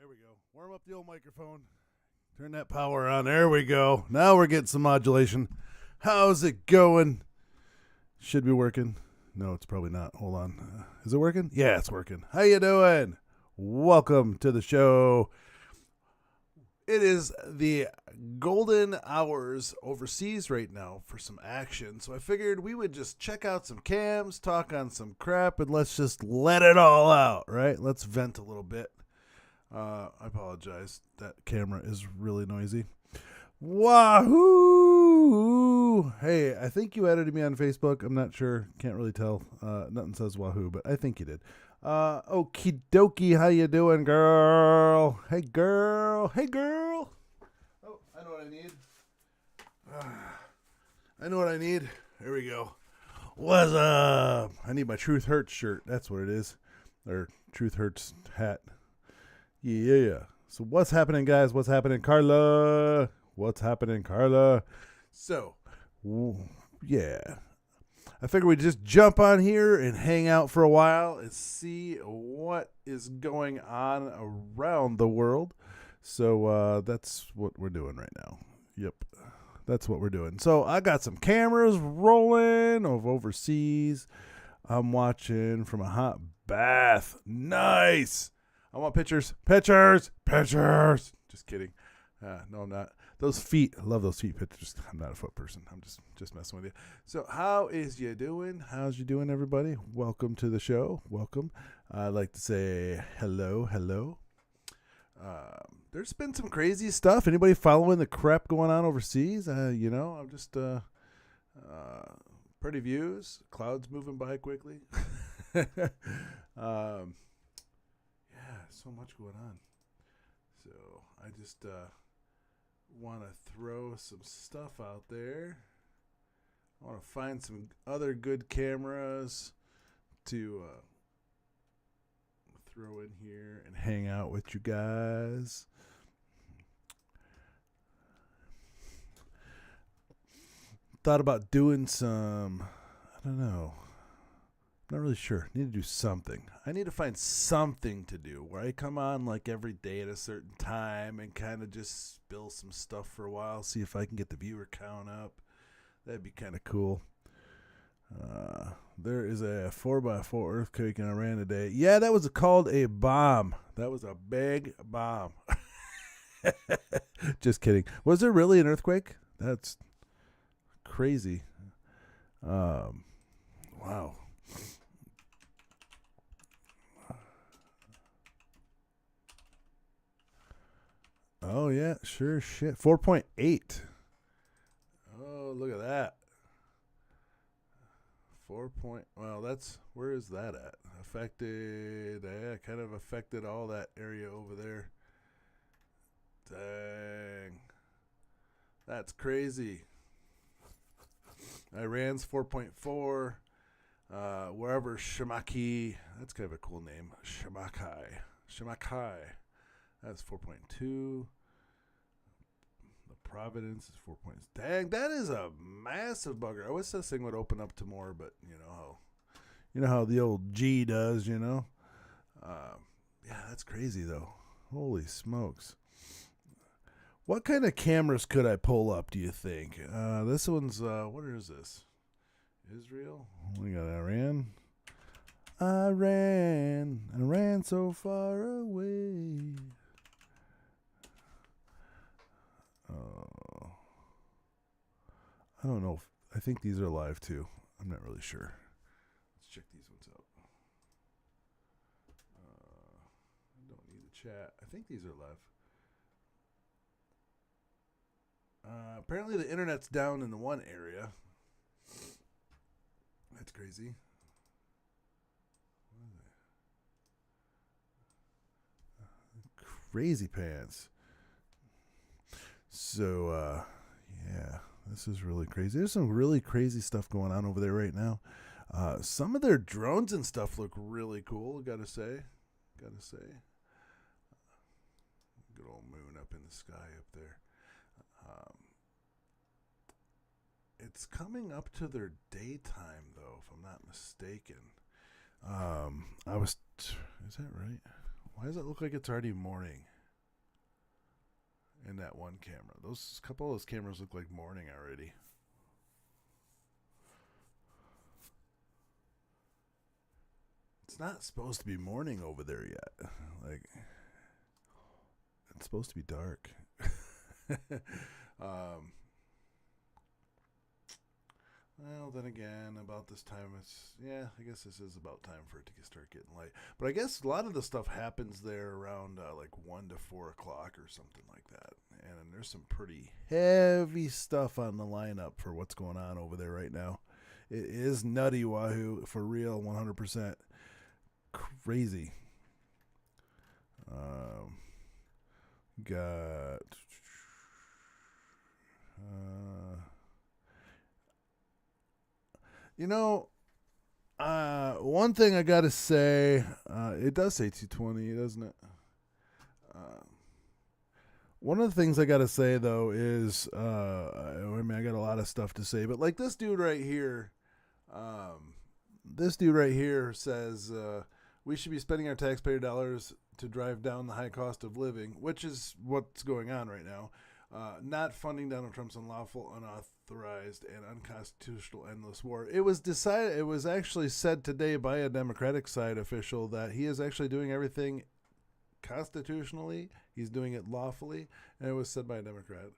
There we go. Warm up the old microphone. Turn that power on. There we go. Now we're getting some modulation. How's it going? Should be working. No, it's probably not. Hold on. Is it working? Yeah, it's working. How you doing? Welcome to the show. It is the golden hours overseas right now for some action. So I figured we would just check out some cams, talk on some crap, and let's just let it all out, right? Let's vent a little bit. I apologize. That camera is really noisy. Wahoo! Hey, I think you added me on Facebook. I'm not sure. Can't really tell. Nothing says wahoo, but I think you did. Okie dokie. How you doing, girl? Hey, girl. Hey, girl. Oh, I know what I need. I know what I need. There we go. What's up? I need my Truth Hurts shirt. That's what it is. Or Truth Hurts hat. Yeah. So what's happening, guys? What's happening, Carla? What's happening, Carla? So, yeah. I figured we'd just jump on here and hang out for a while and see what is going on around the world. So that's what we're doing right now. Yep. That's what we're doing. So I got some cameras rolling of overseas. I'm watching from a hot bath. Nice. I want pictures. Pictures. Just kidding. No, I'm not. Those feet. I love those feet pictures. I'm not a foot person. I'm just messing with you. So how is you doing? How's you doing, everybody? Welcome to the show. Welcome. I'd like to say hello. There's been some crazy stuff. Anybody following the crap going on overseas? I'm just pretty views. Clouds moving by quickly. So much going on. So I just want to throw some stuff out there. I want to find some other good cameras to throw in here and hang out with you guys. Thought about doing some, I don't know. Not really sure. Need to do something. I need to find something to do where I come on like every day at a certain time and kind of just spill some stuff for a while. See if I can get the viewer count up. That'd be kind of cool. There is a 4x4 earthquake in Iran today. Yeah, that was called a bomb. That was a big bomb. Just kidding. Was there really an earthquake? That's crazy. Wow. Oh, yeah, sure, shit. 4.8. Oh, look at that. Well, where is that at? Kind of affected all that area over there. Dang. That's crazy. Iran's 4.4. Wherever Shamaki, that's kind of a cool name. Shamakai. That's 4.2. The Providence is 4 points. Dang, that is a massive bugger. I wish this thing would open up to more, but you know how the old G does, Yeah, that's crazy though. Holy smokes. What kind of cameras could I pull up, do you think? This one's, what is this? Israel? We got Iran. Iran so far away. I don't know. I think these are live too. I'm not really sure. Let's check these ones out. I don't need the chat. I think these are live. Apparently the internet's down in the one area. That's crazy. Crazy pants. So, yeah, this is really crazy. There's some really crazy stuff going on over there right now. Some of their drones and stuff look really cool, gotta say. Good old moon up in the sky up there. It's coming up to their daytime, though, if I'm not mistaken. Is that right? Why does it look like it's already morning? in that one camera. Those couple of those cameras look like morning already. It's not supposed to be morning over there yet. Like, it's supposed to be dark. Well, then again, about this time, I guess this is about time for it to start getting light. But I guess a lot of the stuff happens there around like 1 to 4 o'clock or something like that. And there's some pretty heavy stuff on the lineup for what's going on over there right now. It is nutty wahoo, for real, 100%. Crazy. Got... one thing I gotta say, it does say 220, doesn't it? One of the things I gotta say though is, I got a lot of stuff to say, but like this dude right here says we should be spending our taxpayer dollars to drive down the high cost of living, which is what's going on right now. Not funding Donald Trump's unlawful, unauthorized, and unconstitutional endless war. It was actually said today by a Democratic side official that he is actually doing everything constitutionally. He's doing it lawfully, and it was said by a Democrat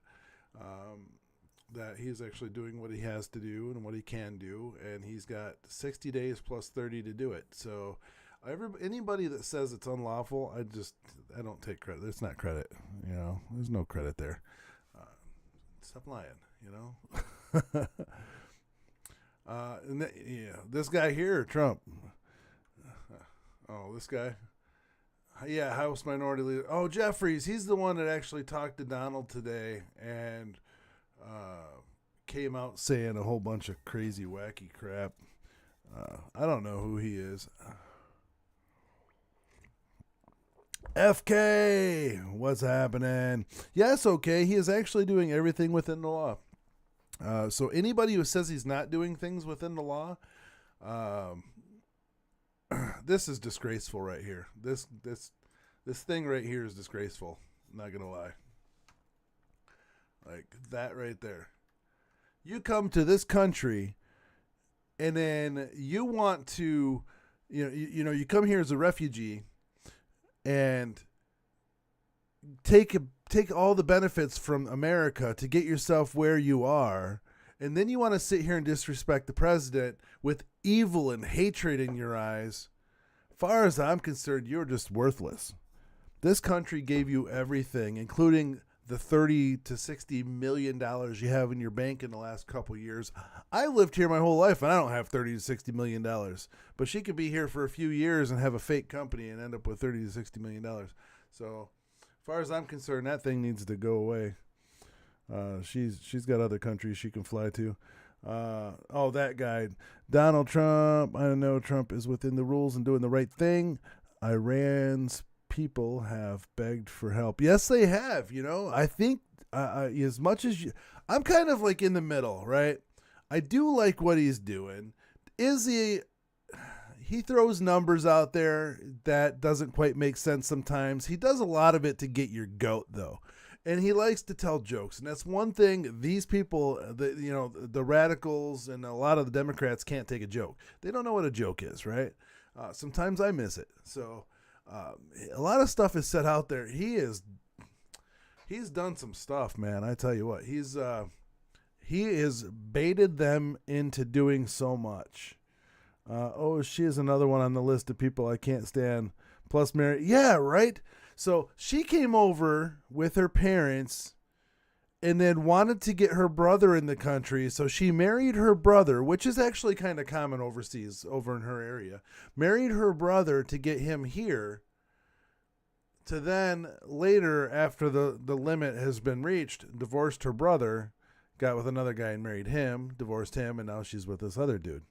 that he's actually doing what he has to do and what he can do, and he's got 60 days plus 30 to do it. So anybody that says it's unlawful, I don't take credit. It's not credit. There's no credit there. Stop lying, this guy here, Trump. Oh, this guy. Yeah, House Minority Leader. Oh, Jeffries. He's the one that actually talked to Donald today and came out saying a whole bunch of crazy, wacky crap. I don't know who he is. FK, what's happening? Yes, okay. He is actually doing everything within the law. So anybody who says he's not doing things within the law, this is disgraceful right here. This thing right here is disgraceful. I'm not gonna lie. Like that right there. You come to this country, and then you want to, you come here as a refugee. And take all the benefits from America to get yourself where you are, and then you want to sit here and disrespect the president with evil and hatred in your eyes. Far as I'm concerned, you're just worthless. This country gave you everything, including the $30 to $60 million you have in your bank in the last couple years. I lived here my whole life, and I don't have $30 to $60 million. But she could be here for a few years and have a fake company and end up with $30 to $60 million. So, as far as I'm concerned, that thing needs to go away. She's got other countries she can fly to. That guy, Donald Trump. I know Trump is within the rules and doing the right thing. Iran's people have begged for help. Yes, they have. I think as much as I'm kind of like in the middle, right? I do like what he's doing. He throws numbers out there that doesn't quite make sense sometimes. He does a lot of it to get your goat, though. And he likes to tell jokes. And that's one thing these people, the radicals and a lot of the Democrats can't take a joke. They don't know what a joke is, right? Sometimes I miss it. So a lot of stuff is set out there. He's done some stuff, man. I tell you what, he has baited them into doing so much. She is another one on the list of people I can't stand. Plus Mary. Yeah, right? So she came over with her parents and then wanted to get her brother in the country. So she married her brother, which is actually kind of common overseas, over in her area. Married her brother to get him here. To then later, after the limit has been reached, divorced her brother, got with another guy and married him, divorced him, and now she's with this other dude.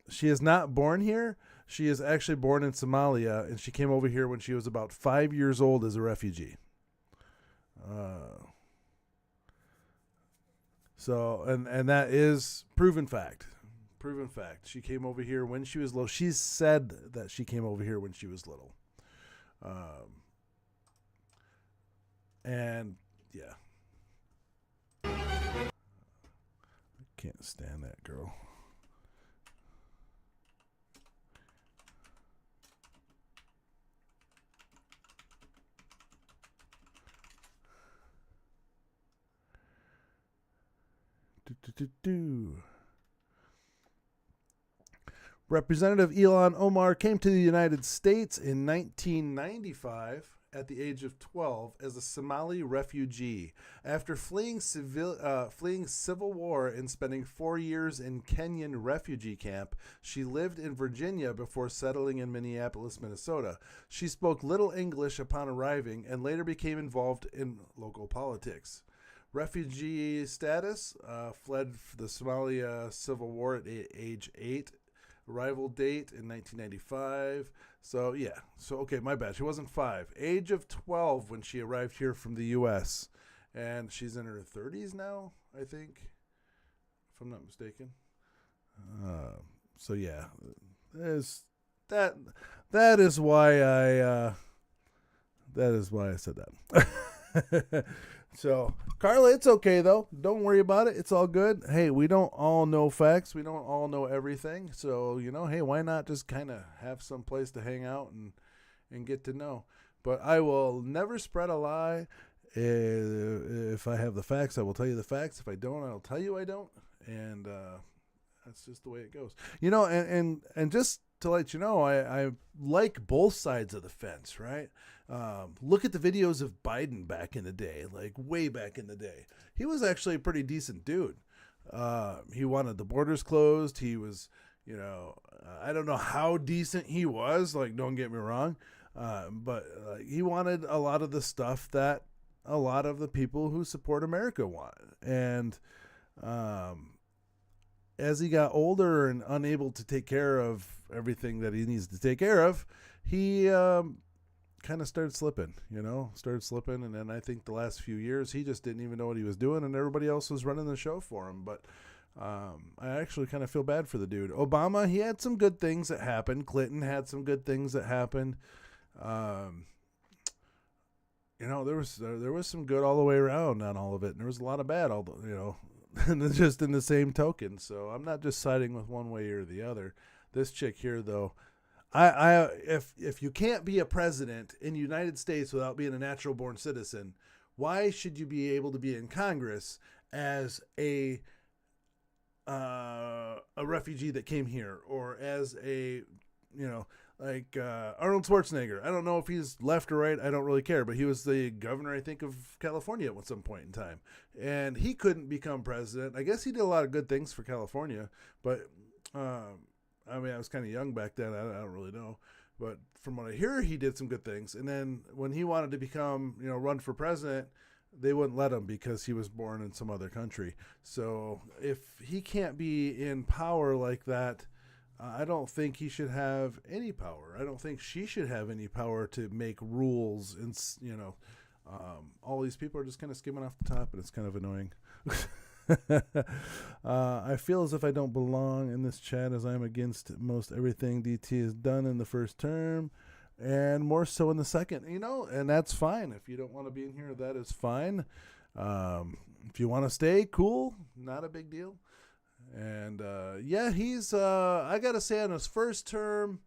She is not born here. She is actually born in Somalia, and she came over here when she was about 5 years old as a refugee. And that is proven fact. Proven fact. She came over here when she was little. She said that she came over here when she was little. And yeah, can't stand that girl. Representative Ilhan Omar came to the United States in 1995 at the age of 12 as a Somali refugee. After fleeing civil war and spending 4 years in Kenyan refugee camp, she lived in Virginia before settling in Minneapolis, Minnesota. She spoke little English upon arriving and later became involved in local politics. Refugee status, fled the Somalia Civil War at age 8. Arrival date in 1995. So, yeah. So, okay, my bad. She wasn't 5. Age of 12 when she arrived here from the U.S. And she's in her 30s now, I think, if I'm not mistaken. So, yeah. That is why I said that. So, Carla, it's okay, though. Don't worry about it. It's all good. Hey, we don't all know facts. We don't all know everything. So, hey, why not just kind of have some place to hang out and get to know? But I will never spread a lie. If I have the facts, I will tell you the facts. If I don't, I'll tell you I don't. And that's just the way it goes. And just to let you know, I like both sides of the fence, right? Look at the videos of Biden back in the day, like way back in the day. He was actually a pretty decent dude. He wanted the borders closed. He was, I don't know how decent he was. Like, don't get me wrong. But he wanted a lot of the stuff that a lot of the people who support America want. And as he got older and unable to take care of everything that he needs to take care of, he kind of started slipping, and then I think the last few years he just didn't even know what he was doing, and everybody else was running the show for him. But I actually kind of feel bad for the dude. Obama, he had some good things that happened. Clinton had some good things that happened. There was some good all the way around on all of it, and there was a lot of bad, just in the same token. So I'm not just siding with one way or the other. This chick here, though, if you can't be a president in the United States without being a natural born citizen, why should you be able to be in Congress as a refugee that came here, or as a, like Arnold Schwarzenegger? I don't know if he's left or right. I don't really care, but he was the governor, I think, of California at some point in time, and he couldn't become president. I guess he did a lot of good things for California, but I was kind of young back then. I don't really know. But from what I hear, he did some good things. And then when he wanted to become, run for president, they wouldn't let him because he was born in some other country. So if he can't be in power like that, I don't think he should have any power. I don't think she should have any power to make rules. And, all these people are just kind of skimming off the top, and it's kind of annoying. I feel as if I don't belong in this chat, as I'm against most everything DT has done in the first term, and more so in the second, and that's fine. If you don't want to be in here, that is fine. If you want to stay, cool, not a big deal. And he's I gotta say, on his first term,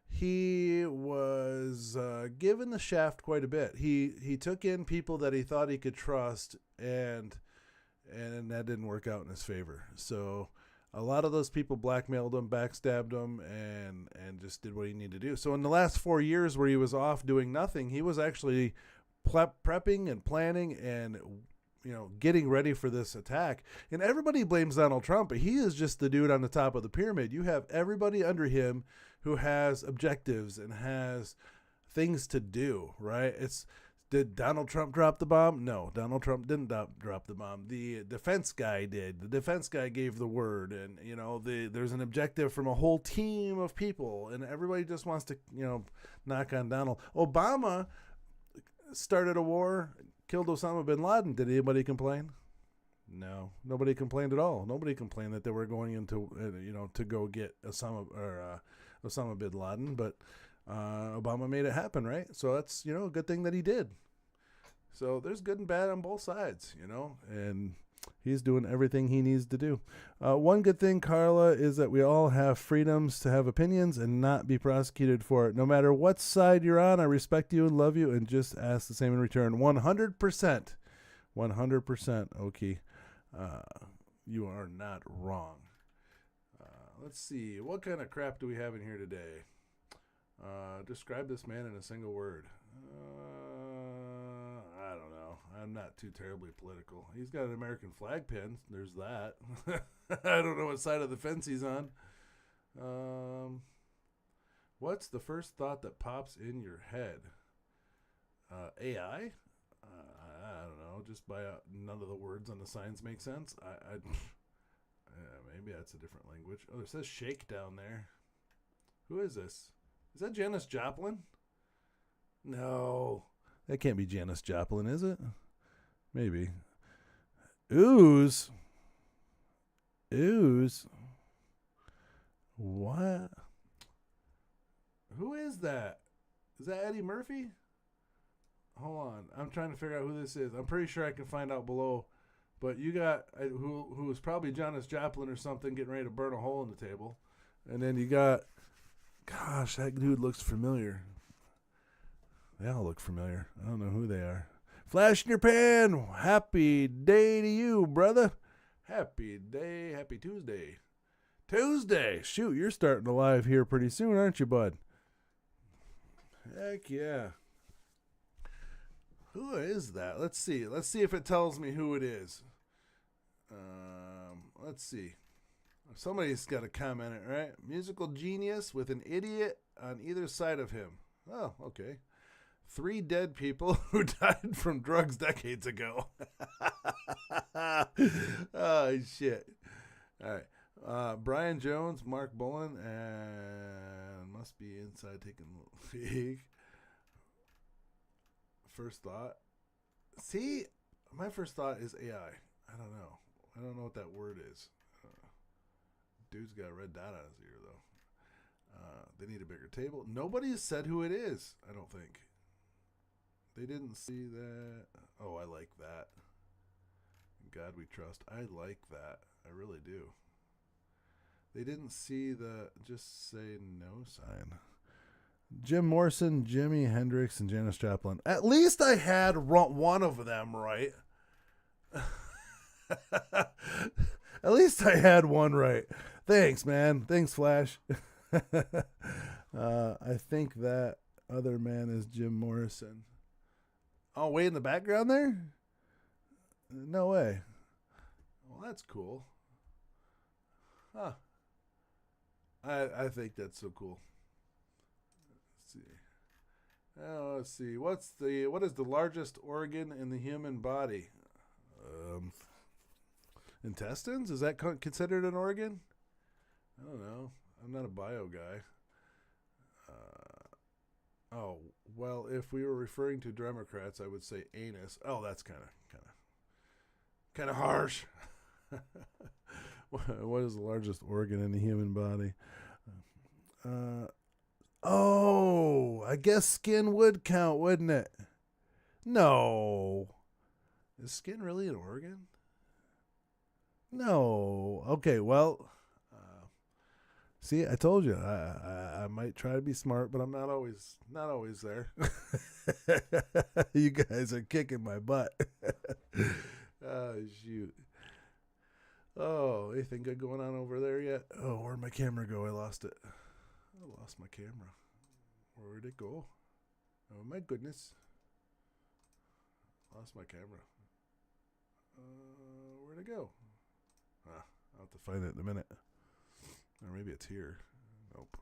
he was given the shaft quite a bit. He took in people that he thought he could trust, and that didn't work out in his favor. So a lot of those people blackmailed him, backstabbed him, and just did what he needed to do. So in the last 4 years where he was off doing nothing, he was actually prepping and planning and getting ready for this attack. And everybody blames Donald Trump, but he is just the dude on the top of the pyramid. You have everybody under him who has objectives and has things to do, right? Did Donald Trump drop the bomb? No, Donald Trump didn't drop the bomb. The defense guy did. The defense guy gave the word, and there's an objective from a whole team of people, and everybody just wants to knock on Donald. Obama started a war, killed Osama bin Laden. Did anybody complain? No, nobody complained at all. Nobody complained that they were going into to go get Osama bin Laden, but Obama made it happen, right? So that's a good thing that he did. So there's good and bad on both sides, you know, and he's doing everything he needs to do. One good thing, Carla, is that we all have freedoms to have opinions and not be prosecuted for it. No matter what side you're on, I respect you and love you and just ask the same in return. 100%. 100%, Oki. You are not wrong. Let's see. What kind of crap do we have in here today? Describe this man in a single word. I don't know. I'm not too terribly political. He's got an American flag pin. There's that. I don't know what side of the fence he's on. What's the first thought that pops in your head? AI? I don't know. Just by none of the words on the signs make sense. Maybe that's a different language. Oh, it says shake down there. Who is this? Is that Janis Joplin? No. That can't be Janis Joplin, is it? Maybe. Ooze. What? Who is that? Is that Eddie Murphy? Hold on. I'm trying to figure out who this is. I'm pretty sure I can find out below. But you got who was probably Janis Joplin or something getting ready to burn a hole in the table. And then you got, gosh, that dude looks familiar. They all look familiar. I don't know who they are. Flash in your pan. Happy day to you, brother. Happy day. Happy Tuesday. Tuesday. Shoot, you're starting to live here pretty soon, aren't you, bud? Heck yeah. Who is that? Let's see. Let's see if it tells me who it is. Let's see. Somebody's got to comment it, right? Musical genius with an idiot on either side of him. Oh, okay. 3 dead people who died from drugs decades ago. Oh, shit. All right. Brian Jones, Mark Bullen, and must be inside taking a peek. First thought. See, my first thought is AI. I don't know. I don't know what that word is. Dude's got a red dot on his ear, though. They need a bigger table. Nobody has said who it is, I don't think. They didn't see that. Oh, I like that. In God we trust. I like that. I really do. They didn't see the just say no sign. Jim Morrison, Jimi Hendrix, and Janis Joplin. At least I had one of them right. At least I had one right. Thanks, man. Thanks, Flash. I think that other man is Jim Morrison. Oh, way in the background there? No way. Well, that's cool. Huh. I think that's so cool. Let's see. What is the largest organ in the human body? Intestines? Is that considered an organ? I don't know. I'm not a bio guy. Oh, well, if we were referring to Democrats, I would say anus. Oh, that's kind of harsh. What is the largest organ in the human body? Oh, I guess skin would count, wouldn't it? No. Is skin really an organ? No. Okay, well, see, I told you I might try to be smart, but I'm not always there. You guys are kicking my butt. Oh, shoot. Oh, anything good going on over there yet? Oh, where'd my camera go? I lost it. I lost my camera. Where'd it go? Oh, my goodness. Lost my camera. Where'd it go? I'll have to find it in a minute. Or maybe it's here. Nope.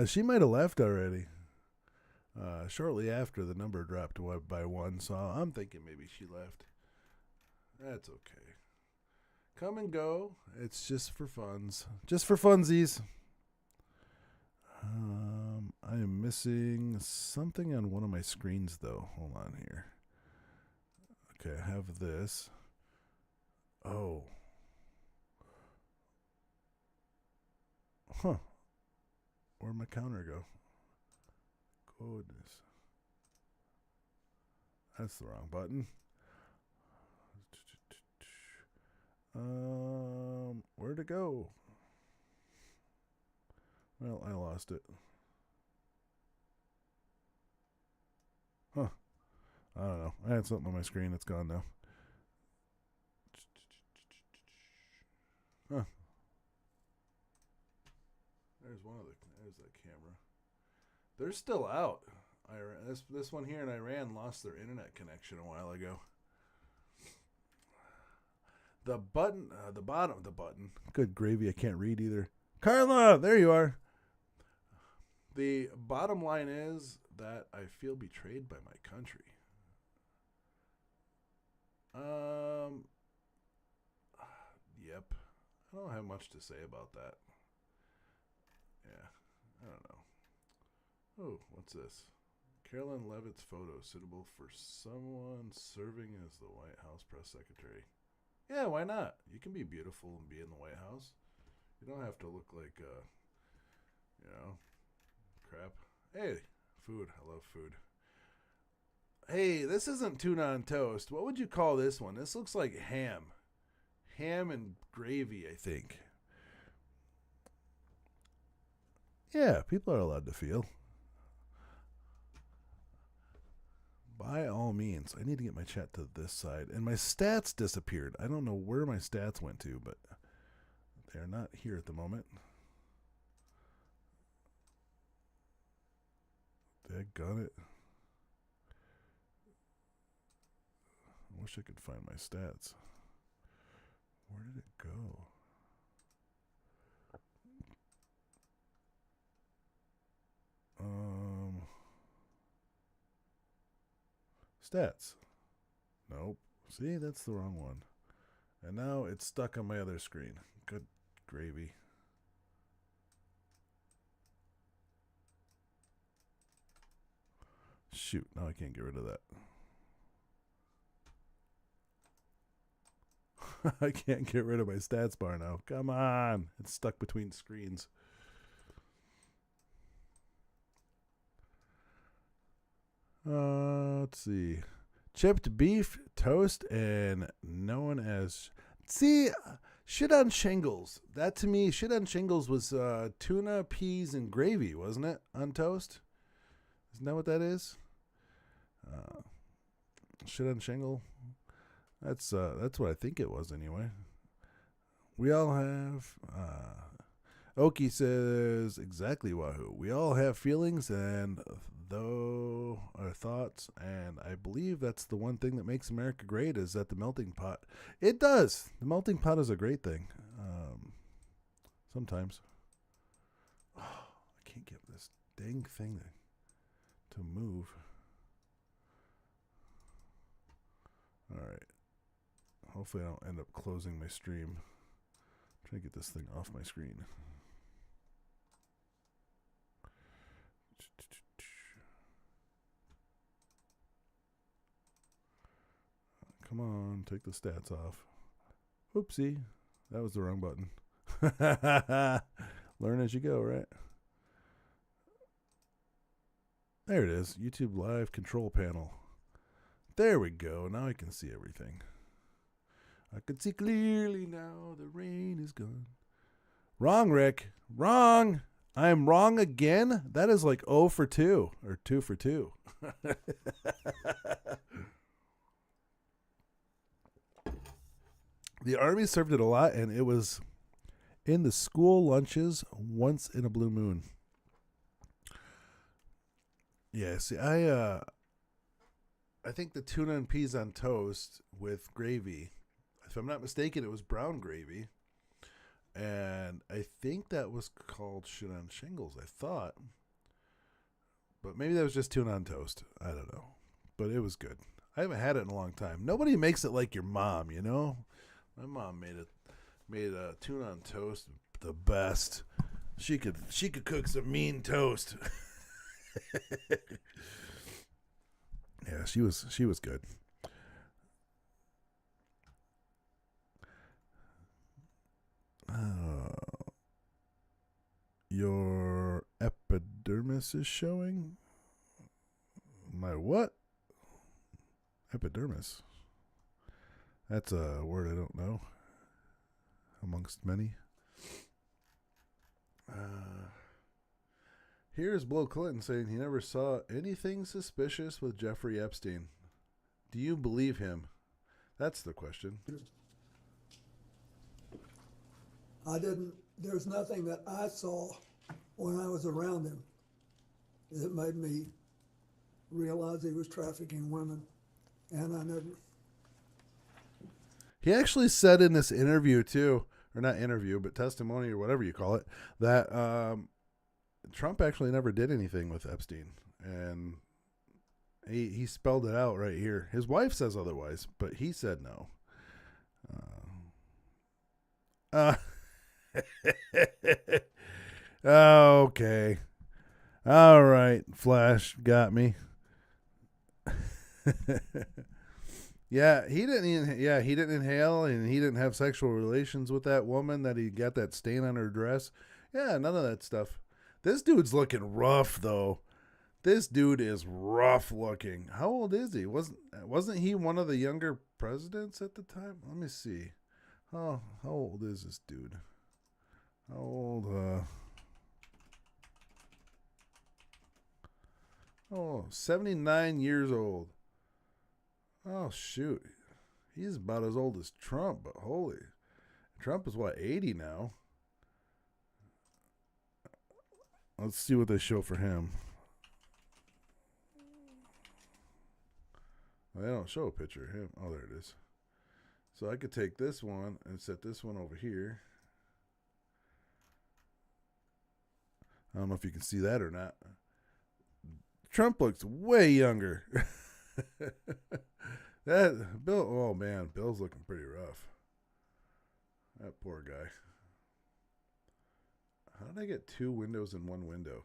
She might have left already. Shortly after the number dropped by 1, so I'm thinking maybe she left. That's okay. Come and go. It's just for funds. Just for funsies. I am missing something on one of my screens, though. Hold on here. Okay, I have this. Oh. Huh. Where'd my counter go? goodness. That's the wrong button. Where'd it go? Well, I lost it. Huh. I don't know. I had something on my screen. It's gone now. Huh. There's that camera. They're still out. This one here in Iran lost their internet connection a while ago. The button. Good gravy, I can't read either. Carla, there you are. The bottom line is that I feel betrayed by my country. Yep. I don't have much to say about that. Yeah, I don't know. Oh, what's this? Carolyn Levitt's photo suitable for someone serving as the White House press secretary. Yeah, why not? You can be beautiful and be in the White House. You don't have to look like, crap. Hey, food. I love food. Hey, this isn't tuna on toast. What would you call this one? This looks like ham. Ham and gravy, I think. Yeah, people are allowed to feel. By all means. I need to get my chat to this side. And my stats disappeared. I don't know where my stats went to, but they're not here at the moment. Daggone it. I wish I could find my stats. Where did it go? Stats. Nope. See, that's the wrong one. And now it's stuck on my other screen. Good gravy. Shoot, now I can't get rid of that. I can't get rid of my stats bar now. Come on. It's stuck between screens. Let's see. Chipped beef, toast, and known as... See, shit on shingles. That to me, shit on shingles was tuna, peas, and gravy, wasn't it? On toast? Isn't that what that is? Shit on shingle. That's what I think it was anyway. We all have... Oki says, exactly, Wahoo. We all have feelings and though our thoughts, and I believe that's the one thing that makes America great is that the melting pot. It does. The melting pot is a great thing. Sometimes. Oh, I can't get this dang thing to move. All right. Hopefully I don't end up closing my stream. I'm trying to get this thing off my screen. Come on, take the stats off. Oopsie. That was the wrong button. Learn as you go, right? There it is. YouTube Live Control Panel. There we go. Now I can see everything. I can see clearly now. The rain is gone. Wrong, Rick. Wrong. I'm wrong again? That is like 0 for 2. Or 2 for 2. The Army served it a lot, and it was in the school lunches once in a blue moon. Yeah, see, I think the tuna and peas on toast with gravy, if I'm not mistaken, it was brown gravy. And I think that was called shit on shingles, I thought. But maybe that was just tuna on toast. I don't know. But it was good. I haven't had it in a long time. Nobody makes it like your mom, you know? My mom made a tuna on toast the best. She could cook some mean toast. Yeah, she was good. Your epidermis is showing? My what? Epidermis. That's a word I don't know. Amongst many. Here's Bill Clinton saying he never saw anything suspicious with Jeffrey Epstein. Do you believe him? That's the question. I didn't, there's nothing that I saw when I was around him that made me realize he was trafficking women. And I never. He actually said in this interview too, or not interview, but testimony or whatever you call it, that Trump actually never did anything with Epstein. And he spelled it out right here. His wife says otherwise, but he said no. Okay. All right. Flash got me. Yeah, he didn't inhale and he didn't have sexual relations with that woman that he got that stain on her dress. Yeah, none of that stuff. This dude's looking rough though. This dude is rough looking. How old is he? Wasn't he one of the younger presidents at the time? Let me see. Oh, how old is this dude? How old? 79 years old. Oh, shoot. He's about as old as Trump, but holy. Trump is what, 80 now? Let's see what they show for him. Well, they don't show a picture of him. Oh, there it is. So I could take this one and set this one over here. I don't know if you can see that or not. Trump looks way younger. That Bill, oh man, Bill's looking pretty rough. That poor guy. How did I get two windows in one window?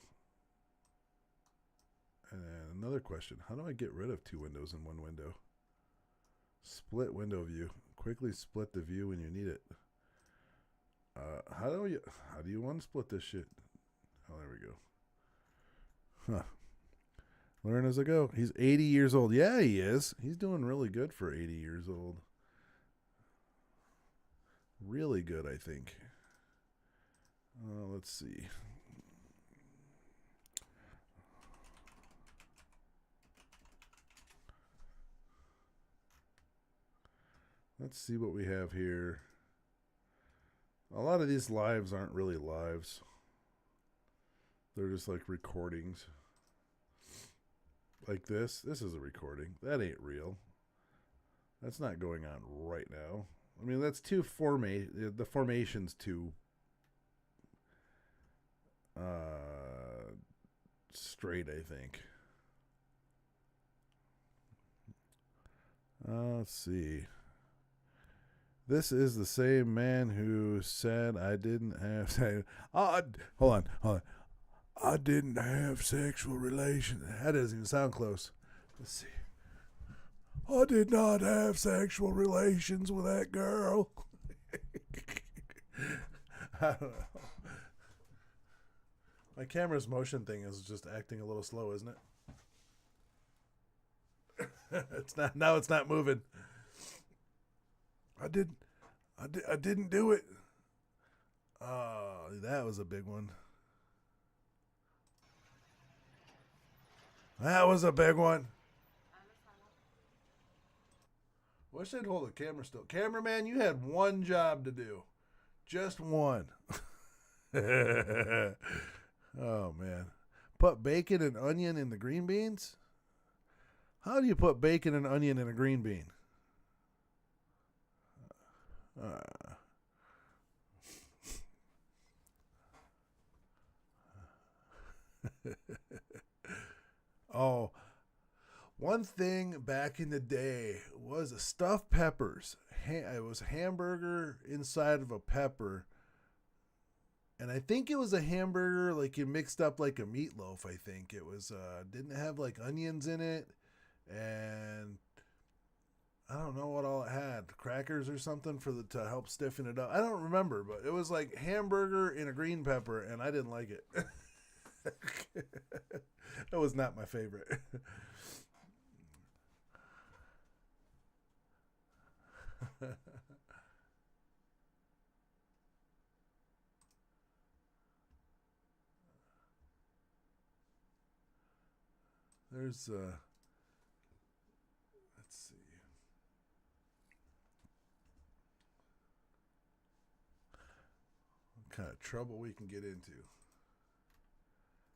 And another question, how do I get rid of two windows in one window? Split window view. Quickly split the view when you need it. How do you want to split this shit? Oh, there we go. Huh. Learn as I go. He's 80 years old. Yeah, he is. He's doing really good for 80 years old. Really good, I think. Let's see. Let's see what we have here. A lot of these lives aren't really lives. They're just like recordings. Like this. This is a recording. That ain't real. That's not going on right now. I mean, that's the formation's too straight, I think. Let's see. This is the same man who said I didn't have hold on. I didn't have sexual relations. That doesn't even sound close. Let's see. I did not have sexual relations with that girl. I don't know. My camera's motion thing is just acting a little slow, isn't it? It's not. Now it's not moving. I didn't do it. Oh, that was a big one. That was a big one. Wish I'd hold the camera still. Cameraman, you had one job to do. Just one. Oh, man. Put bacon and onion in the green beans? How do you put bacon and onion in a green bean? Oh, one thing back in the day was a stuffed peppers. It was a hamburger inside of a pepper. And I think it was a hamburger like you mixed up like a meatloaf, I think. It was didn't have like onions in it. And I don't know what all it had. Crackers or something to help stiffen it up. I don't remember, but it was like hamburger in a green pepper, and I didn't like it. That was not my favorite. There's let's see. What kind of trouble we can get into.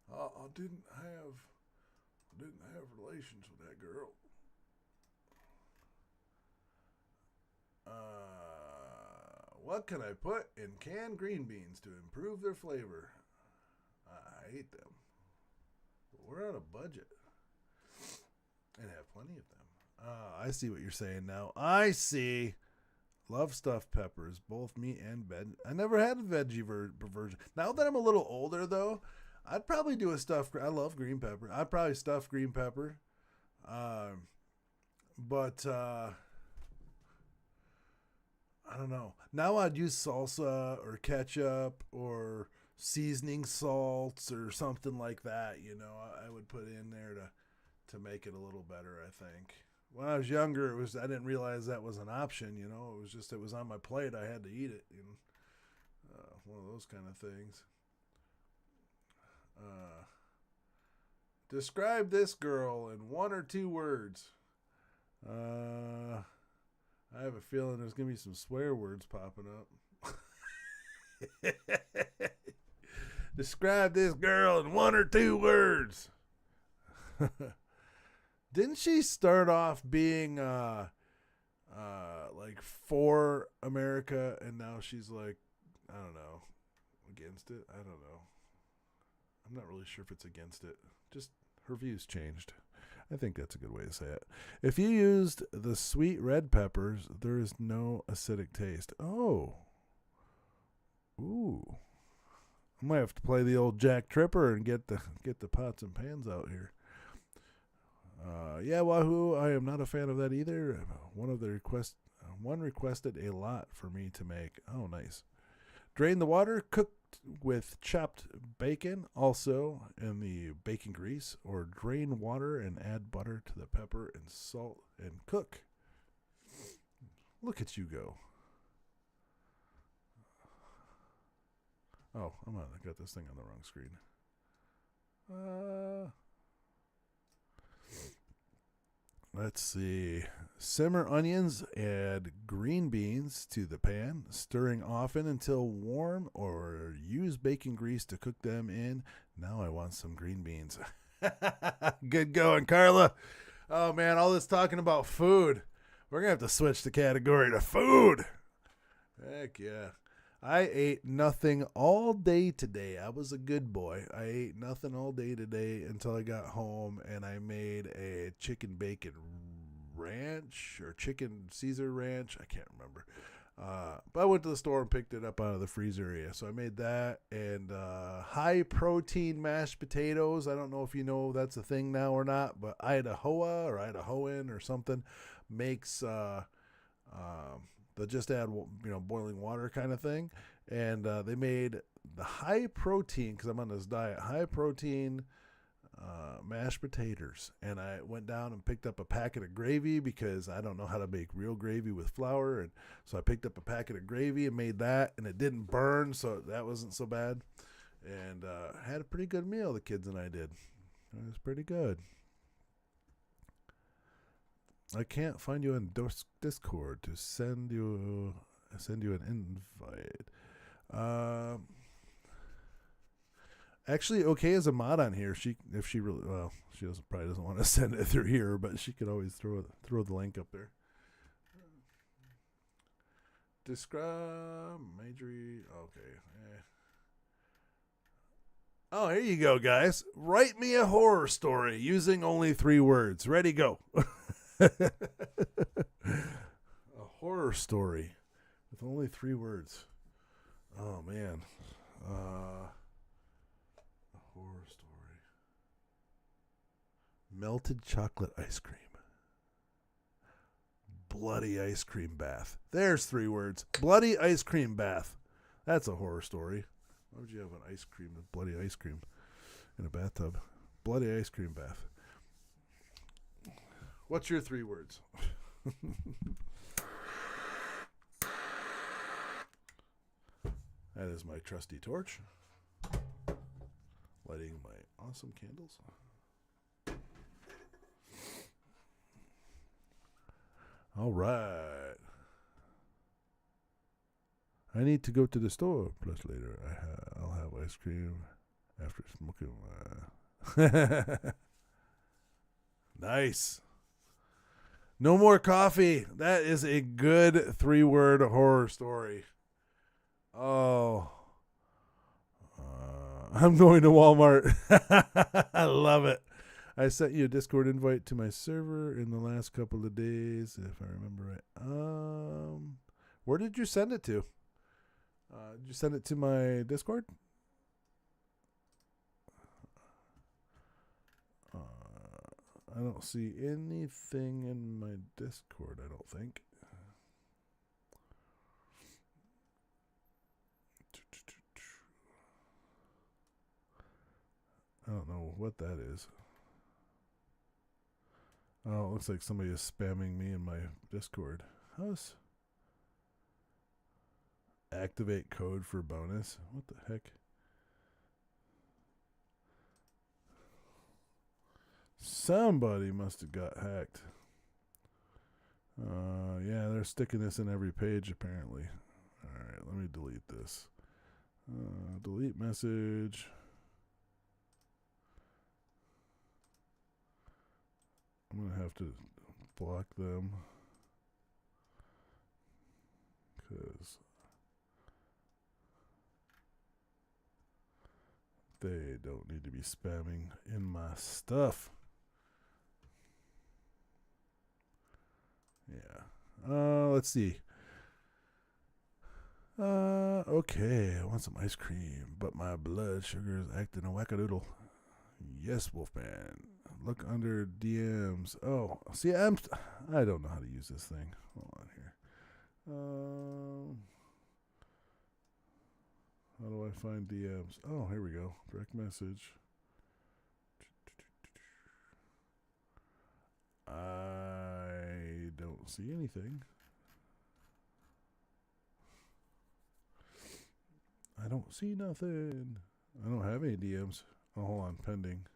I didn't have relations with that girl. What can I put in canned green beans to improve their flavor? I hate them. But we're on a budget. And have plenty of them. I see what you're saying now. I see. Love stuffed peppers, both meat and veg. I never had a veggie version. Now that I'm a little older, though, I'd probably do a stuffed. I love green pepper. I'd probably stuff green pepper. But I don't know. Now I'd use salsa or ketchup or seasoning salts or something like that. You know, I would put in there to make it a little better, I think. When I was younger, I didn't realize that was an option, you know. It was on my plate. I had to eat it. You know, one of those kind of things. Describe this girl in 1 or 2 words. I have a feeling there's going to be some swear words popping up. Describe this girl in 1 or 2 words. Didn't she start off being like for America, and now she's like, I don't know, against it? I don't know. I'm not really sure if it's against it. Just her views changed. I think that's a good way to say it. If you used the sweet red peppers, there is no acidic taste. Oh. Ooh. I might have to play the old Jack Tripper and get the pots and pans out here. Yeah, Wahoo, I am not a fan of that either. One requested a lot for me to make. Oh, nice. Drain the water, cooked with chopped bacon, also in the bacon grease, or drain water and add butter to the pepper and salt and cook. Look at you go. Oh, I got this thing on the wrong screen. Let's see. Simmer onions, add green beans to the pan, stirring often until warm, or use bacon grease to cook them in. Now I want some green beans. Good going, Carla. Oh, man, all this talking about food. We're going to have to switch the category to food. Heck yeah. I ate nothing all day today. I was a good boy. I ate nothing all day today until I got home, and I made a chicken bacon ranch or chicken Caesar ranch. I can't remember. But I went to the store and picked it up out of the freezer area. So I made that and high-protein mashed potatoes. I don't know if you know that's a thing now or not, but Idahoa or Idahoan or something makes just add, boiling water kind of thing. And they made the high protein, because I'm on this diet, high protein mashed potatoes. And I went down and picked up a packet of gravy because I don't know how to make real gravy with flour. And so I picked up a packet of gravy and made that, and it didn't burn, so that wasn't so bad. And had a pretty good meal, the kids and I did. It was pretty good. I can't find you on Discord to send you an invite. Actually, okay, as a mod on here, she probably doesn't want to send it through here, but she could always throw the link up there. Describe Majorie. Okay. Oh, here you go, guys. Write me a horror story using only 3 words. Ready, go. A horror story with only 3 words. Oh, man. A horror story. Melted chocolate ice cream. Bloody ice cream bath. There's 3 words. Bloody ice cream bath. That's a horror story. Why would you have bloody ice cream in a bathtub? Bloody ice cream bath. What's your 3 words? That is my trusty torch. Lighting my awesome candles. All right. I need to go to the store. Plus later, I'll have ice cream after smoking. Nice. No more coffee. That is a good 3-word horror story. Oh. I'm going to Walmart. I love it. I sent you a Discord invite to my server in the last couple of days, if I remember right. Where did you send it to? Did you send it to my Discord? I don't see anything in my Discord, I don't think. I don't know what that is. Oh, it looks like somebody is spamming me in my Discord. How's activate code for bonus? What the heck? Somebody must have got hacked. Yeah, they're sticking this in every page apparently. Alright, let me delete this. Delete message. I'm going to have to block them. Because they don't need to be spamming in my stuff. Yeah. Let's see. Okay. I want some ice cream, but my blood sugar is acting a wackadoodle. Yes, Wolfman. Look under DMs. Oh, see, I don't know how to use this thing. Hold on here. How do I find DMs? Oh, here we go. Direct message. I don't see anything. I don't see nothing. I don't have any DMs. Oh, hold on. Pending.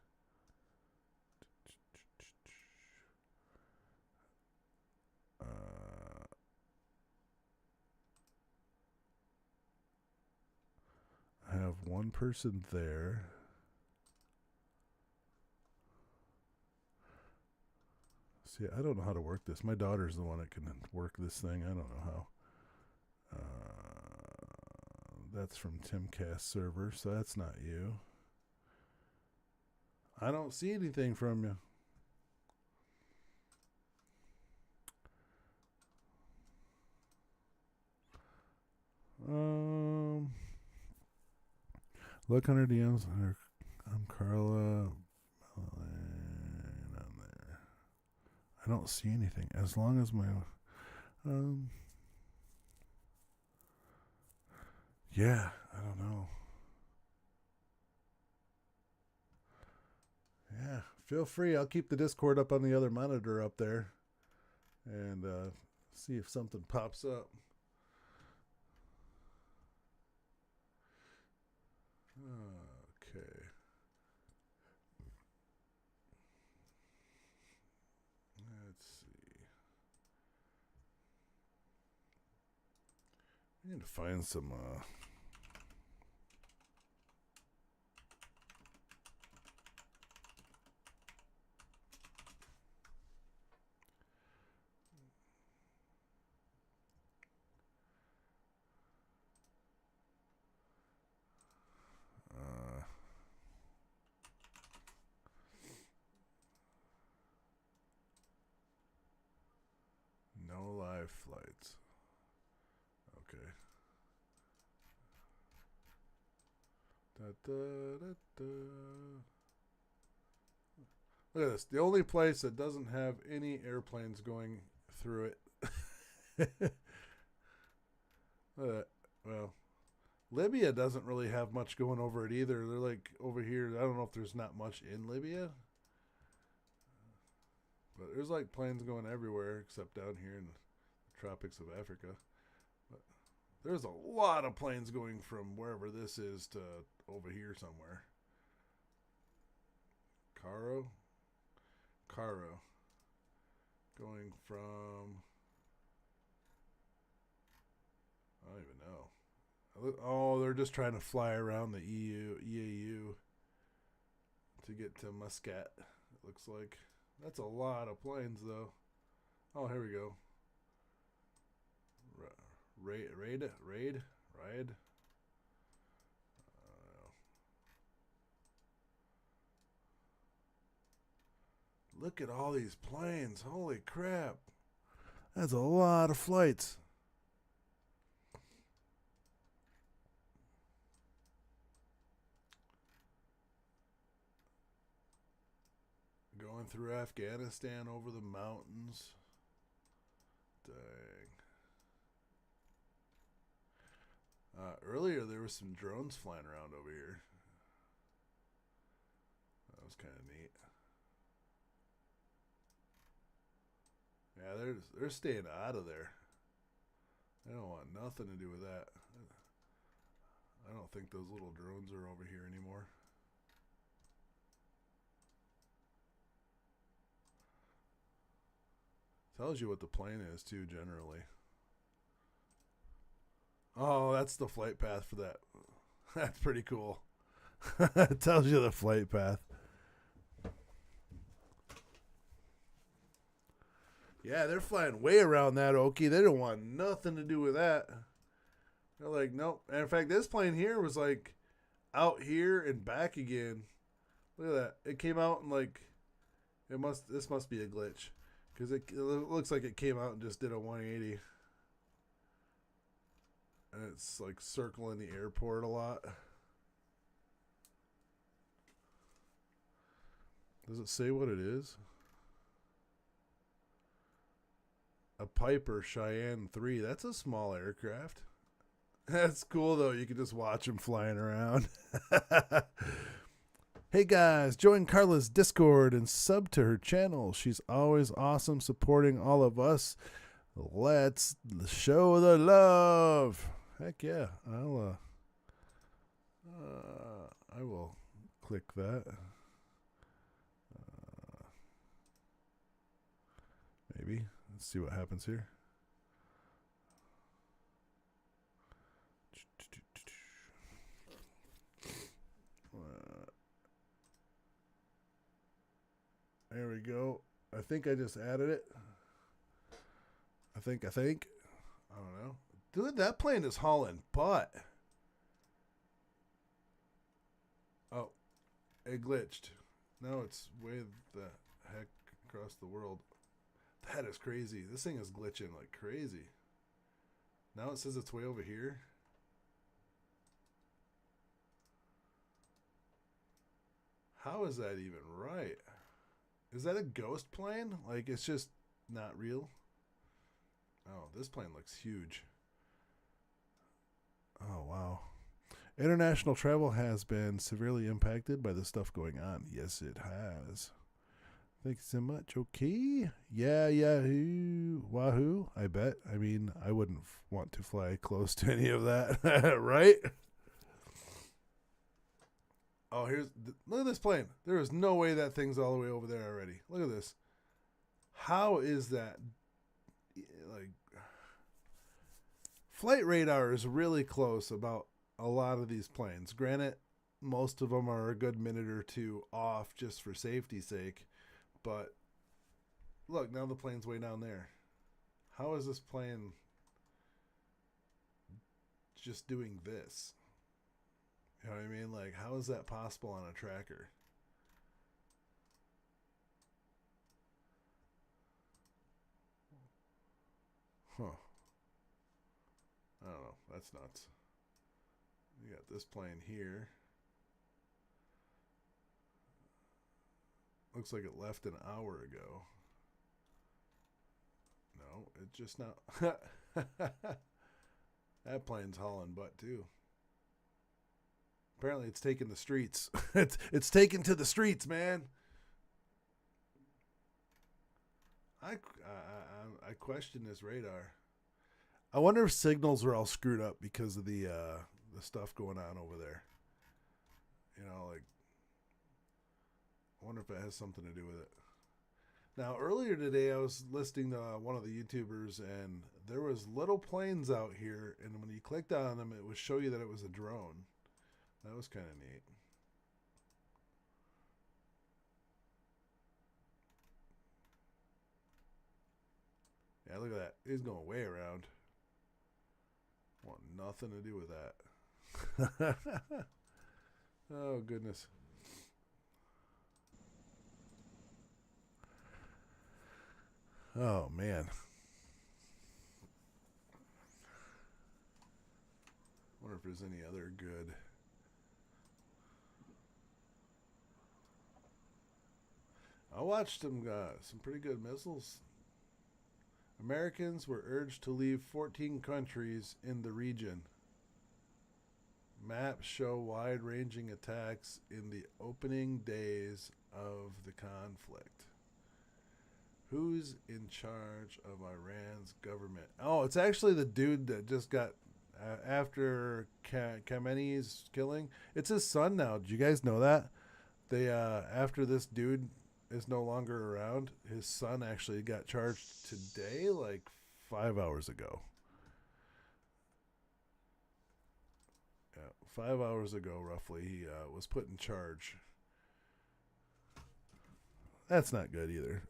I have one person there. See, I don't know how to work this. My daughter's the one that can work this thing. I don't know how. That's from Timcast server, so that's not you. I don't see anything from you. Look under DMs. I'm Carla. Down there. I don't see anything. As long as my yeah, I don't know. Yeah, feel free. I'll keep the Discord up on the other monitor up there and see if something pops up. Okay. Let's see. I need to find some no live flights. Okay. Da, da, da, da. Look at this. The only place that doesn't have any airplanes going through it. Well, Libya doesn't really have much going over it either. They're like over here. I don't know if there's not much in Libya. But there's like planes going everywhere except down here in the tropics of Africa. But There's a lot of planes going from wherever this is to over here somewhere. Caro. Going from, I don't even know. Oh, they're just trying to fly around the EAU to get to Muscat, it looks like. That's a lot of planes, though. Oh, here we go. Raid. Look at all these planes. Holy crap. That's a lot of flights. Going through Afghanistan over the mountains. Dang. Earlier there was some drones flying around over here. That was kind of neat. Yeah, they're staying out of there. They don't want nothing to do with that. I don't think those little drones are over here anymore. Tells you what the plane is too, generally. Oh, that's the flight path for that. That's pretty cool. It tells you the flight path. Yeah, they're flying way around that Okie. They don't want nothing to do with that. They're like, nope. And in fact, this plane here was like out here and back again. Look at that. It came out and like, this must be a glitch. Because it looks like it came out and just did a 180. And it's like circling the airport a lot. Does it say what it is? A Piper Cheyenne 3. That's a small aircraft. That's cool, though. You can just watch them flying around. Hey, guys. Join Carla's Discord and sub to her channel. She's always awesome supporting all of us. Let's show the love. Heck yeah. I will click that. Maybe. Let's see what happens here. There we go. I think I just added it. I think. I don't know. Dude, that plane is hauling butt. Oh, it glitched. No, it's way the heck across the world. That is crazy. This thing is glitching like crazy. Now it says it's way over here. How is that even right? Is that a ghost plane? Like, it's just not real? Oh, this plane looks huge. Oh, wow. International travel has been severely impacted by the stuff going on. Yes, it has. Thanks so much. Okay. Yeah, Yahoo. Wahoo. I bet. I mean, I wouldn't want to fly close to any of that. Right? Oh, look at this plane. There is no way that thing's all the way over there already. Look at this. How is that? Like, flight radar is really close about a lot of these planes. Granted, most of them are a good minute or two off just for safety's sake. But look, now the plane's way down there. How is this plane just doing this? You know what I mean? Like, how is that possible on a tracker? Huh. I don't know. That's nuts. You got this plane here. Looks like it left an hour ago. No, it just not. That plane's hauling butt too. Apparently, it's taking the streets. It's taken to the streets, man. I question this radar. I wonder if signals are all screwed up because of the stuff going on over there. You know, like, I wonder if it has something to do with it. Now, earlier today, I was listening to one of the YouTubers, and there was little planes out here, and when you clicked on them, it would show you that it was a drone. That was kind of neat. Yeah, look at that. He's going way around. Want nothing to do with that. Oh, goodness. Oh, man. Wonder if there's any other good. I watched some pretty good missiles. Americans were urged to leave 14 countries in the region. Maps show wide-ranging attacks in the opening days of the conflict. Who's in charge of Iran's government? Oh, it's actually the dude that just got after Khamenei's killing. It's his son now. Did you guys know that? They after this dude is no longer around, his son actually got charged today, like 5 hours ago. Yeah, 5 hours ago, roughly, he was put in charge. That's not good either.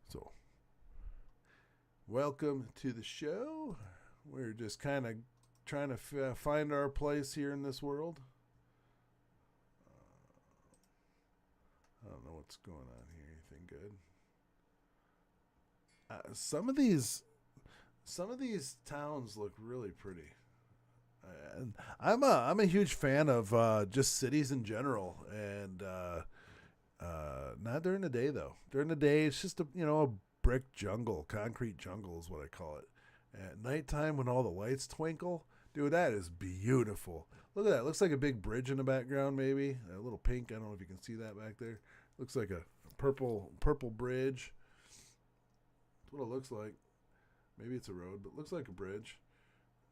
So, welcome to the show. We're just kind of trying to find our place here in this world. I don't know what's going on here. Anything good? Some of these towns look really pretty. And I'm a huge fan of just cities in general, and not during the day though. During the day, it's just a brick jungle, concrete jungle is what I call it. At nighttime, when all the lights twinkle, dude, that is beautiful. Look at that. It looks like a big bridge in the background, maybe a little pink. I don't know if you can see that back there. Looks like a purple bridge. That's what it looks like. Maybe it's a road, but it looks like a bridge.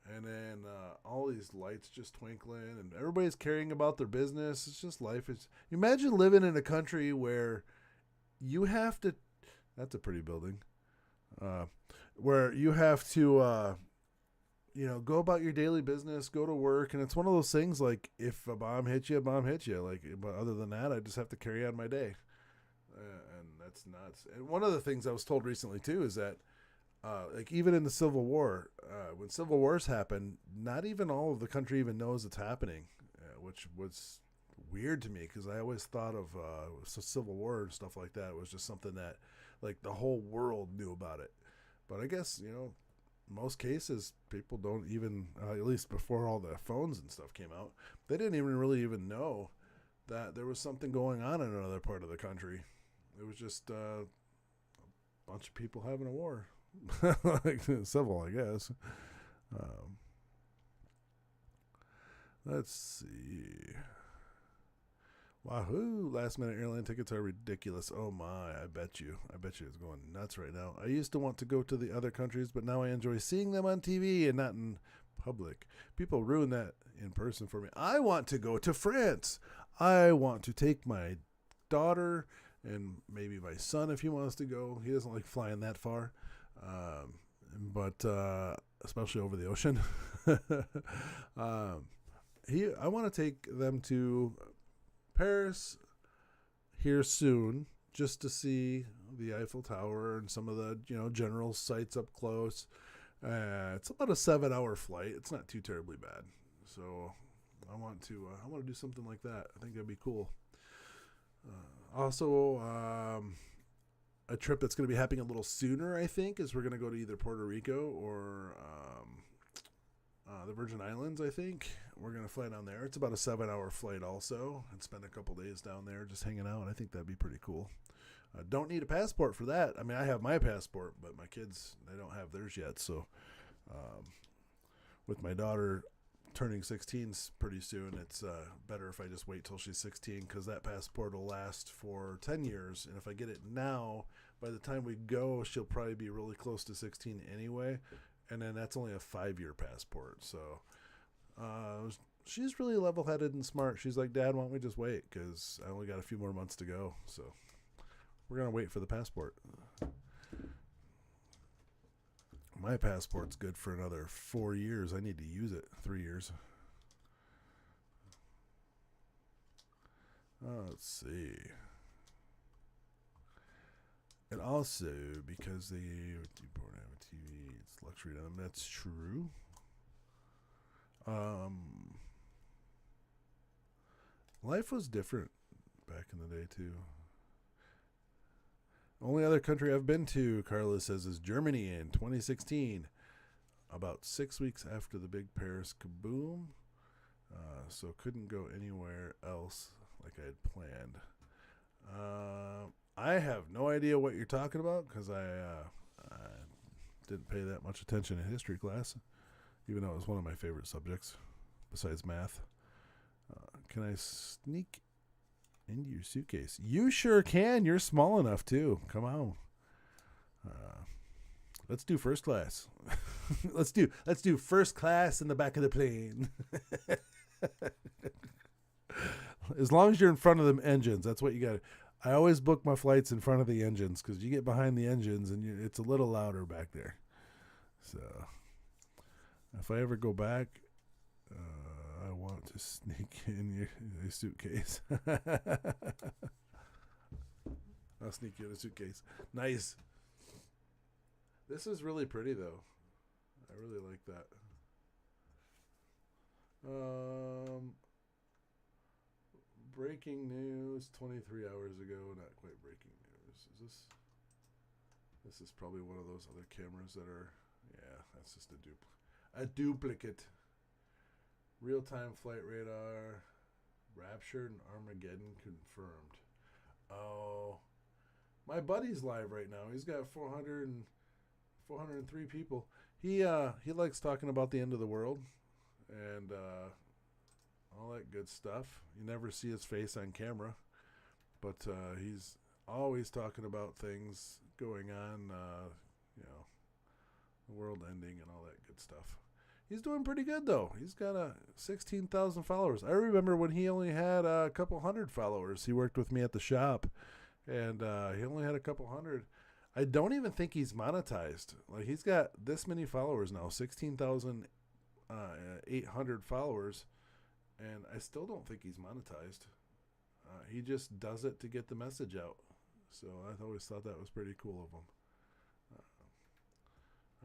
And then all these lights just twinkling, and everybody's caring about their business. It's just life. Imagine living in a country where you have to. That's a pretty building. Where you have to, go about your daily business, go to work, and it's one of those things like if a bomb hits you, a bomb hits you. Like, but other than that, I just have to carry on my day, and that's nuts. And one of the things I was told recently too is that. Like even in the Civil War, when civil wars happen, not even all of the country even knows it's happening, which was weird to me because I always thought of Civil War and stuff like that. It was just something that like the whole world knew about it. But I guess, most cases people don't even, at least before all the phones and stuff came out, they didn't even really even know that there was something going on in another part of the country. It was just a bunch of people having a war. Like civil, I guess. Let's see. Wahoo! Last minute airline tickets are ridiculous. Oh my, I bet you it's going nuts right now. I used to want to go to the other countries, but now I enjoy seeing them on TV and not in public. People ruin that in person for me. I want to go to France. I want to take my daughter and maybe my son if he wants to go. He doesn't like flying that far. But especially over the ocean. I want to take them to Paris here soon just to see the Eiffel Tower and some of the general sites up close. It's about a 7-hour flight. It's not too terribly bad. So I want to do something like that. I think that'd be cool. Also, a trip that's going to be happening a little sooner, I think, is we're going to go to either Puerto Rico or the Virgin Islands, I think. We're going to fly down there. It's about a 7-hour flight also, and spend a couple days down there just hanging out. I think that'd be pretty cool. Don't need a passport for that. I mean, I have my passport, but my kids, they don't have theirs yet. So with my daughter turning 16 pretty soon. It's better if I just wait till she's 16 because that passport will last for 10 years. And if I get it now, by the time we go, she'll probably be really close to 16 anyway. And then that's only a 5-year passport. So she's really level-headed and smart. She's like, Dad, why don't we just wait? Because I only got a few more months to go. So we're going to wait for the passport. My passport's good for another 4 years. I need to use it. 3 years. Let's see. And also, because they don't have a TV, it's luxury to them. That's true. Life was different back in the day, too. Only other country I've been to, Carla says, is Germany in 2016. About 6 weeks after the big Paris kaboom. So couldn't go anywhere else like I had planned. I have no idea what you're talking about because I didn't pay that much attention in history class, even though it was one of my favorite subjects besides math. Can I sneak into your suitcase? You sure can. You're small enough too. Come on. Let's do first class. let's do first class in the back of the plane. As long as you're in front of them engines, that's what you got. I always book my flights in front of the engines because you get behind the engines and it's a little louder back there. So if I ever go back, I want to sneak in your suitcase. I'll sneak you in a suitcase. Nice. This is really pretty, though. I really like that. Breaking news 23 hours ago. Not quite breaking news. This is probably one of those other cameras that are... Yeah, that's just a duplicate. Real-time flight radar. Rapture and Armageddon confirmed. Oh. My buddy's live right now. He's got 403 people. He likes talking about the end of the world and all that good stuff. You never see his face on camera, but he's always talking about things going on, the world ending and all that good stuff. He's doing pretty good, though. He's got 16,000 followers. I remember when he only had a couple hundred followers. He worked with me at the shop, and he only had a couple hundred. I don't even think he's monetized. Like, he's got this many followers now, 16,800 followers, and I still don't think he's monetized. He just does it to get the message out. So I always thought that was pretty cool of him.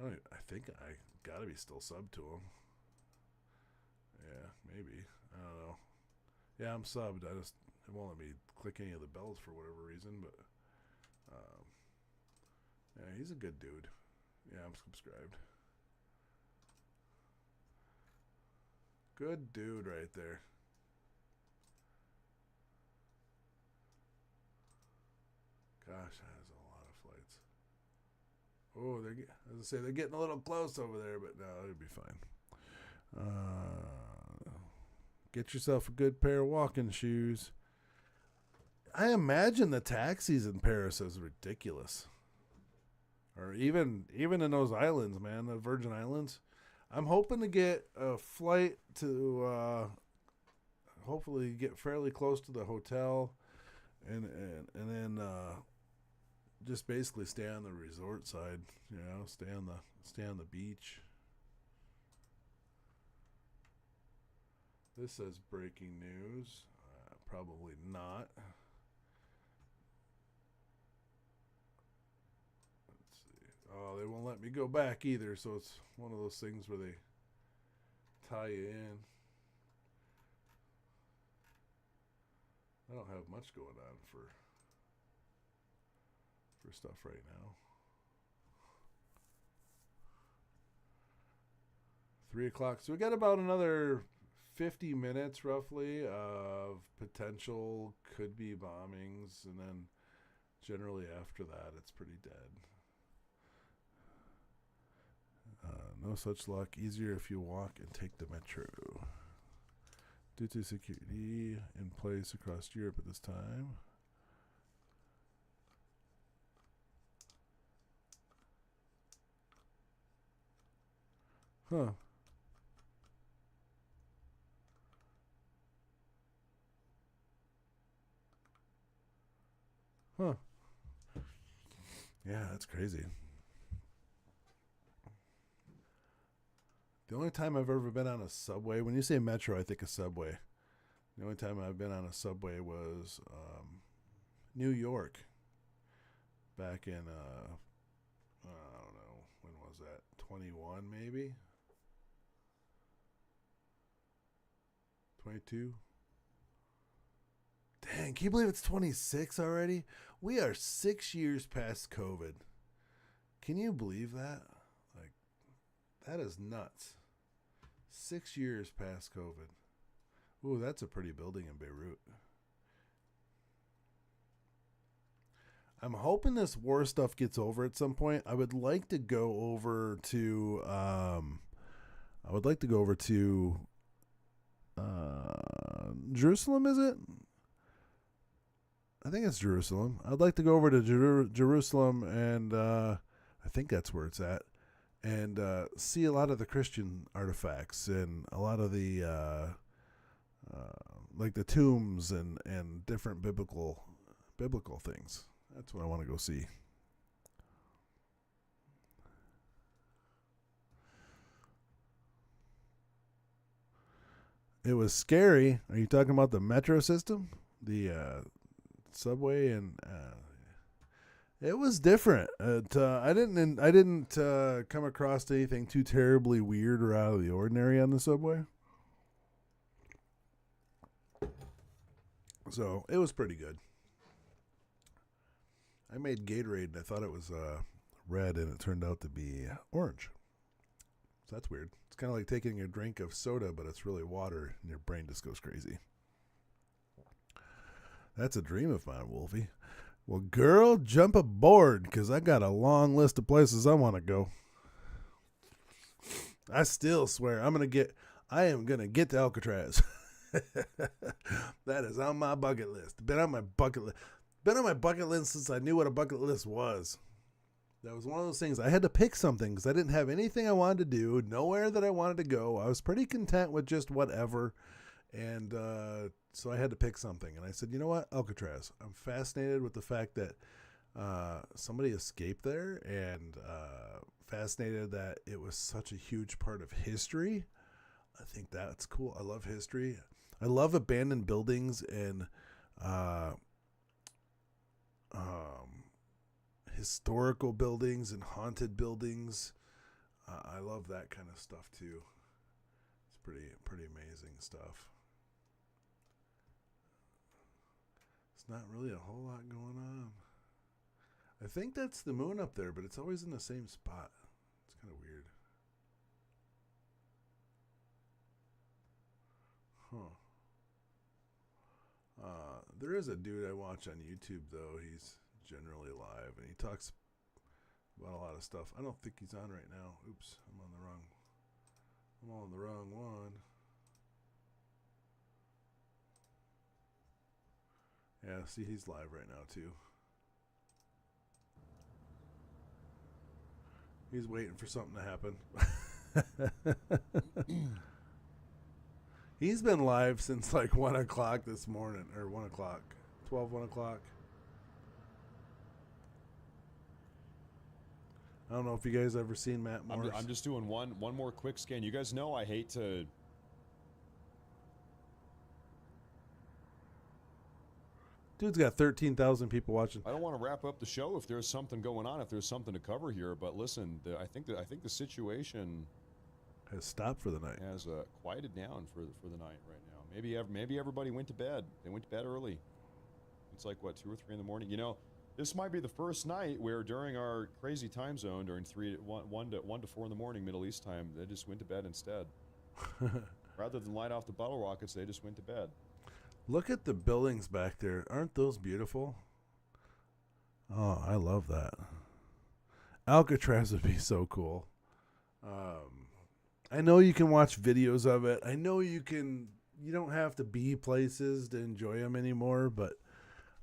I think I gotta be still subbed to him. Yeah, maybe. I don't know. Yeah, I'm subbed. It won't let me click any of the bells for whatever reason, but yeah, he's a good dude. Yeah, I'm subscribed. Good dude right there. Gosh, that is a lot of flights. Oh, they're getting a little close over there, but no, it'll be fine. Get yourself a good pair of walking shoes. I imagine the taxis in Paris is ridiculous. Or even in those islands, man, the Virgin Islands. I'm hoping to get a flight to hopefully get fairly close to the hotel and then just basically stay on the resort side, stay on the beach. This says breaking news. Probably not. Let's see. Oh, they won't let me go back either, so it's one of those things where they tie you in. I don't have much going on for stuff right now. 3 o'clock. So we got about another 50 minutes roughly of potential could be bombings, and then generally after that it's pretty dead. No such luck. Easier if you walk and take the metro. due to security in place across Europe at this time. Huh. Huh. Yeah, that's crazy. The only time I've ever been on a subway, when you say metro, I think of subway. The only time I've been on a subway was New York. Back in, I don't know, when was that? 21 maybe? 22? Dang, can you believe it's 26 already? We are 6 years past COVID. Can you believe that? Like, that is nuts. 6 years past COVID. Ooh, that's a pretty building in Beirut. I'm hoping this war stuff gets over at some point. I would like to go over to Jerusalem, is it? I think it's Jerusalem. I'd like to go over to Jerusalem, and I think that's where it's at, and see a lot of the Christian artifacts and a lot of the like the tombs and different biblical things. That's what I want to go see. It was scary. Are you talking about the metro system? The subway, and it was different. I didn't come across anything too terribly weird or out of the ordinary on the subway. So it was pretty good. I made Gatorade and I thought it was red, and it turned out to be orange. So that's weird. It's kind of like taking a drink of soda, but it's really water, and your brain just goes crazy. That's a dream of mine, Wolfie. Well, girl, jump aboard, because I got a long list of places I want to go. I still swear I am going to get to Alcatraz. That is on my bucket list. Been on my bucket list since I knew what a bucket list was. That was one of those things. I had to pick something because I didn't have anything I wanted to do, nowhere that I wanted to go. I was pretty content with just whatever. And so I had to pick something. And I said, you know what? Alcatraz. I'm fascinated with the fact that somebody escaped there, and fascinated that it was such a huge part of history. I think that's cool. I love history. I love abandoned buildings and historical buildings and haunted buildings. I love that kind of stuff too. It's pretty amazing stuff. It's not really a whole lot going on. I think that's the moon up there, but it's always in the same spot. It's kind of weird. Huh. There is a dude I watch on YouTube, though. He's generally live, and he talks about a lot of stuff. I don't think he's on right now. Oops, I'm on the wrong one. Yeah, see, he's live right now, too. He's waiting for something to happen. He's been live since like 1 o'clock this morning, or 1 o'clock, 1 o'clock. I don't know if you guys ever seen Matt Morris. I'm just doing one more quick scan. You guys know I hate to... Dude's got 13,000 people watching. I don't want to wrap up the show if there's something going on, if there's something to cover here. But listen, I think the situation has stopped for the night. Has quieted down for the night right now. Maybe everybody went to bed. They went to bed early. It's like what, 2 or 3 in the morning. You know, this might be the first night where during our crazy time zone, during 1 to 4 in the morning Middle East time, they just went to bed instead. Rather than light off the bottle rockets, they just went to bed. Look at the buildings back there. Aren't those beautiful? Oh, I love that. Alcatraz would be so cool. I know you can watch videos of it. I know you can you don't have to be places to enjoy them anymore. But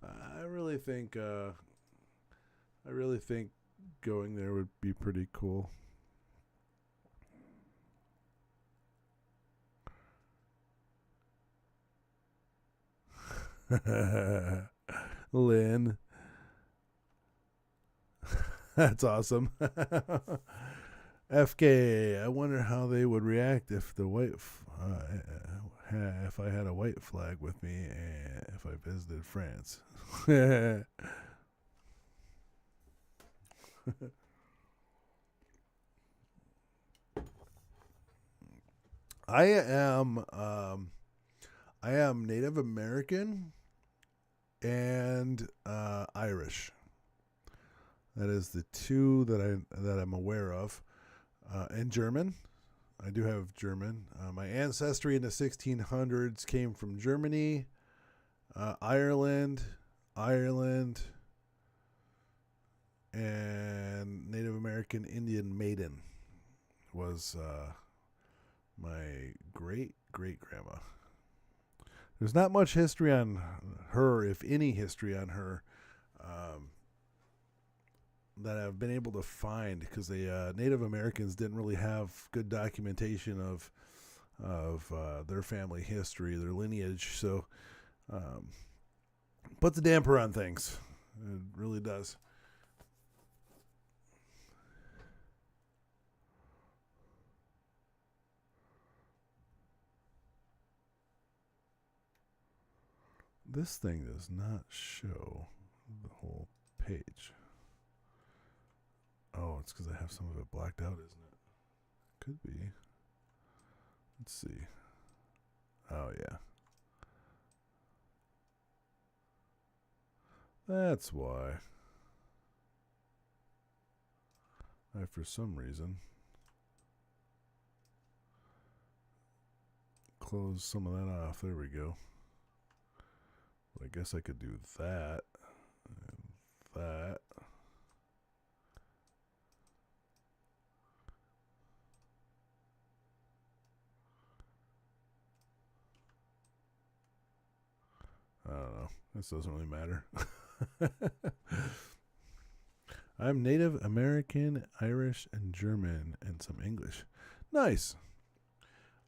I really think going there would be pretty cool. Lynn. That's awesome. FK, I wonder how they would react if if I had a white flag with me and if I visited France. I am Native American and Irish. That is the two that I'm aware of. And German. I do have German. My ancestry in the 1600s came from Germany, Ireland, and Native American Indian Maiden was my great-great-grandma. There's not much history on her, if any history on her, that I've been able to find, because the Native Americans didn't really have good documentation of their family history, their lineage. So puts a damper on things. It really does. This thing does not show the whole page. Oh, it's because I have some of it blacked out, isn't it? Could be. Let's see. Oh, yeah. That's why. I, for some reason, close some of that off. There we go. But I guess I could do that and that. I don't know. This doesn't really matter. I'm Native American, Irish, and German, and some English. Nice.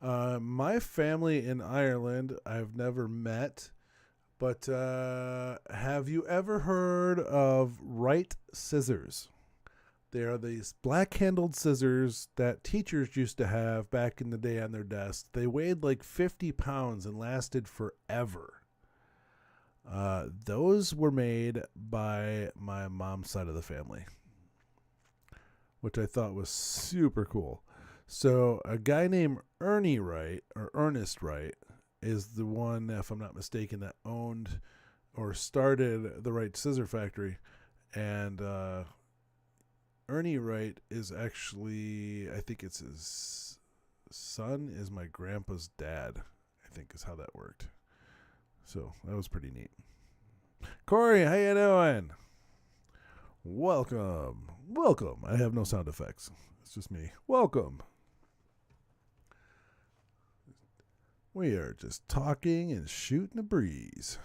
My family in Ireland, I've never met, but have you ever heard of Wright scissors? They are these black-handled scissors that teachers used to have back in the day on their desks. They weighed like 50 pounds and lasted forever. Those were made by my mom's side of the family, which I thought was super cool. So a guy named Ernie Wright, or Ernest Wright, is the one, if I'm not mistaken, that owned or started the Wright Scissor Factory. And Ernie Wright is actually, I think it's his son is my grandpa's dad, I think is how that worked. So that was pretty neat. Corey, how you doing? Welcome. I have no sound effects. It's just me. Welcome. We are just talking and shooting the breeze.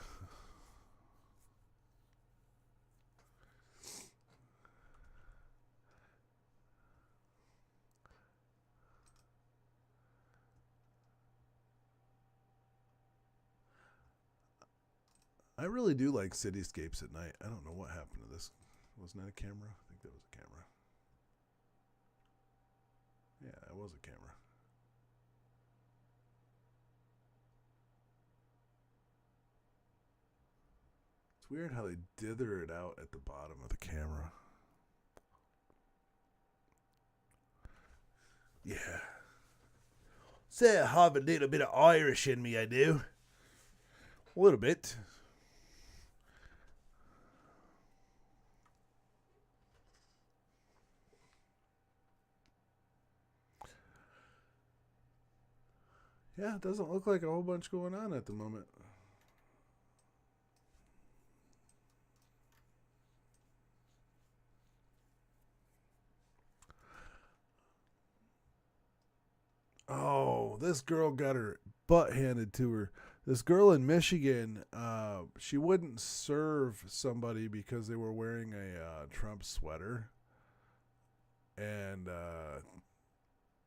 I really do like cityscapes at night. I don't know what happened to this. Wasn't that a camera? I think that was a camera. Yeah, it was a camera. It's weird how they dither it out at the bottom of the camera. Yeah. Say I have a little bit of Irish in me, I do. A little bit. Yeah, it doesn't look like a whole bunch going on at the moment. Oh, this girl got her butt handed to her. This girl in Michigan, she wouldn't serve somebody because they were wearing a Trump sweater, and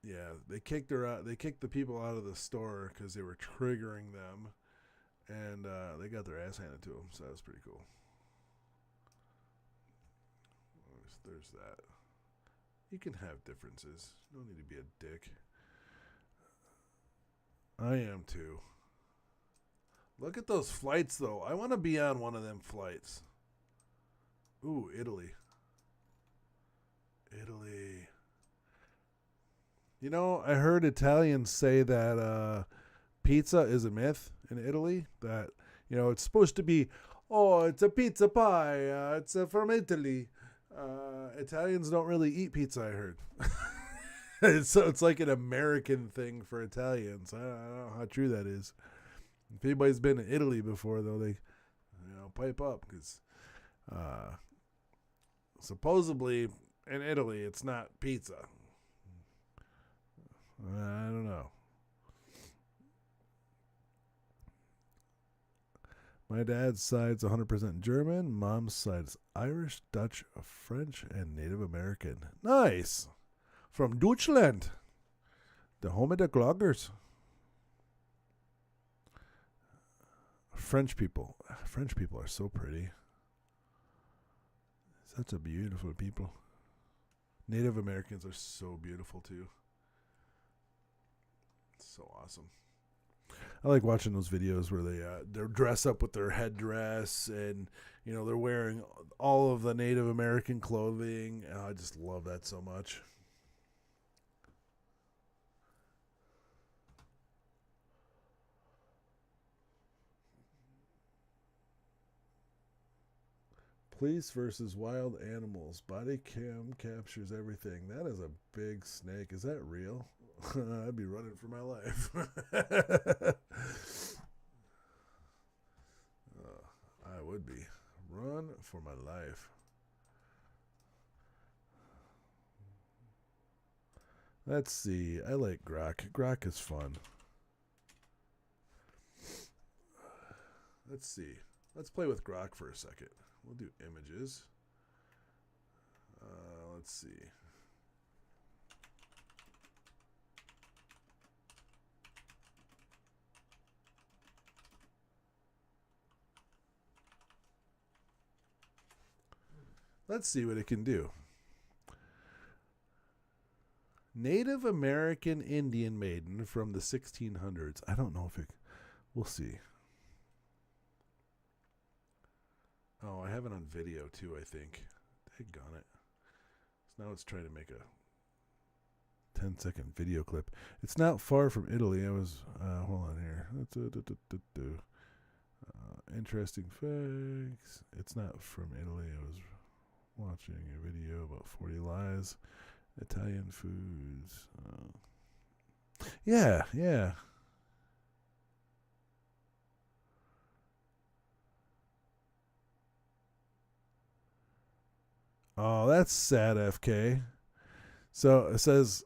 yeah, they kicked her out. They kicked the people out of the store because they were triggering them, and they got their ass handed to them. So that was pretty cool. There's that. You can have differences. You don't need to be a dick. I am too. Look at those flights, though. I want to be on one of them flights. Ooh, Italy. Italy. You know, I heard Italians say that pizza is a myth in Italy. That, you know, it's supposed to be, oh, it's a pizza pie. It's from Italy. Italians don't really eat pizza, I heard. So it's like an American thing for Italians. I don't know how true that is. If anybody's been to Italy before, though, they, pipe up because supposedly in Italy it's not pizza. I don't know. My dad's side's 100% German. Mom's side's Irish, Dutch, French, and Native American. Nice. From Deutschland. The home of the Gloggers. French people. French people are so pretty. Such a beautiful people. Native Americans are so beautiful too. So awesome. I like watching those videos where they dress up with their headdress and they're wearing all of the Native American clothing. I just love that so much. Police versus wild animals. Body cam captures everything. That is a big snake. Is that real? I'd be running for my life. I would be. Run for my life. Let's see. I like Grok. Grok is fun. Let's see. Let's play with Grok for a second. We'll do images. Let's see. Let's see what it can do. Native American Indian maiden from the 1600s. I don't know if it... We'll see. Oh, I have it on video too, I think. Daggone it. So now it's trying to make a 10-second video clip. It's not far from Italy. I was... hold on here. Interesting facts. It's not from Italy. I was watching a video about 40 lies. Italian foods. Yeah. Oh, that's sad, FK. So it says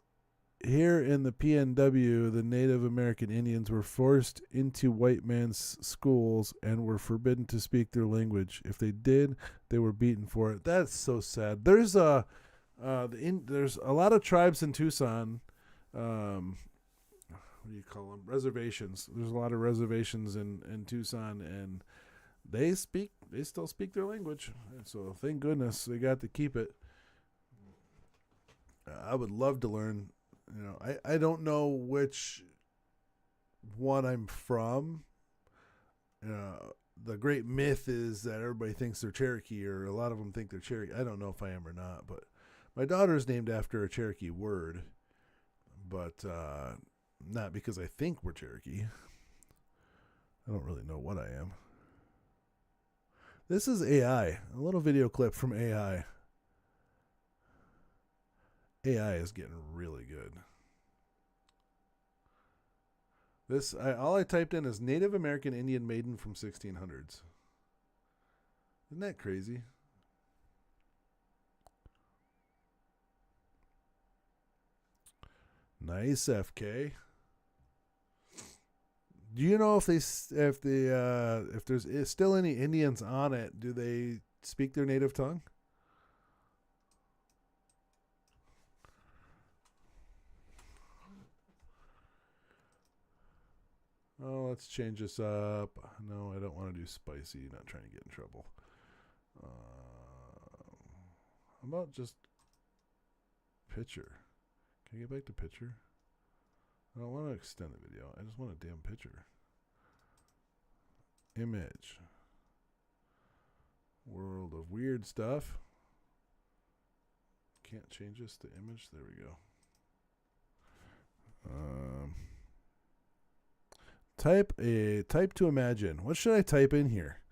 here in the PNW, the Native American Indians were forced into white man's schools and were forbidden to speak their language. If they did, they were beaten for it. That's so sad. There's there's a lot of tribes in Tucson. What do you call them? Reservations. There's a lot of reservations in Tucson, and they still speak their language. So thank goodness they got to keep it. I would love to learn. I don't know which one I'm from. The great myth is that everybody thinks they're Cherokee, or a lot of them think they're Cherokee. I don't know if I am or not, but my daughter's named after a Cherokee word, but not because I think we're Cherokee. I don't really know what I am. This is AI, a little video clip from AI. AI is getting really good. All I typed in is Native American Indian maiden from 1600s. Isn't that crazy? Nice, FK. Do you know if if there's still any Indians on it? Do they speak their native tongue? Oh, let's change this up. No, I don't want to do spicy. Not trying to get in trouble. How about just picture? Can I get back to picture? I don't want to extend the video. I just want a damn picture. Image. World of weird stuff. Can't change this to image. There we go. Type to imagine. What should I type in here?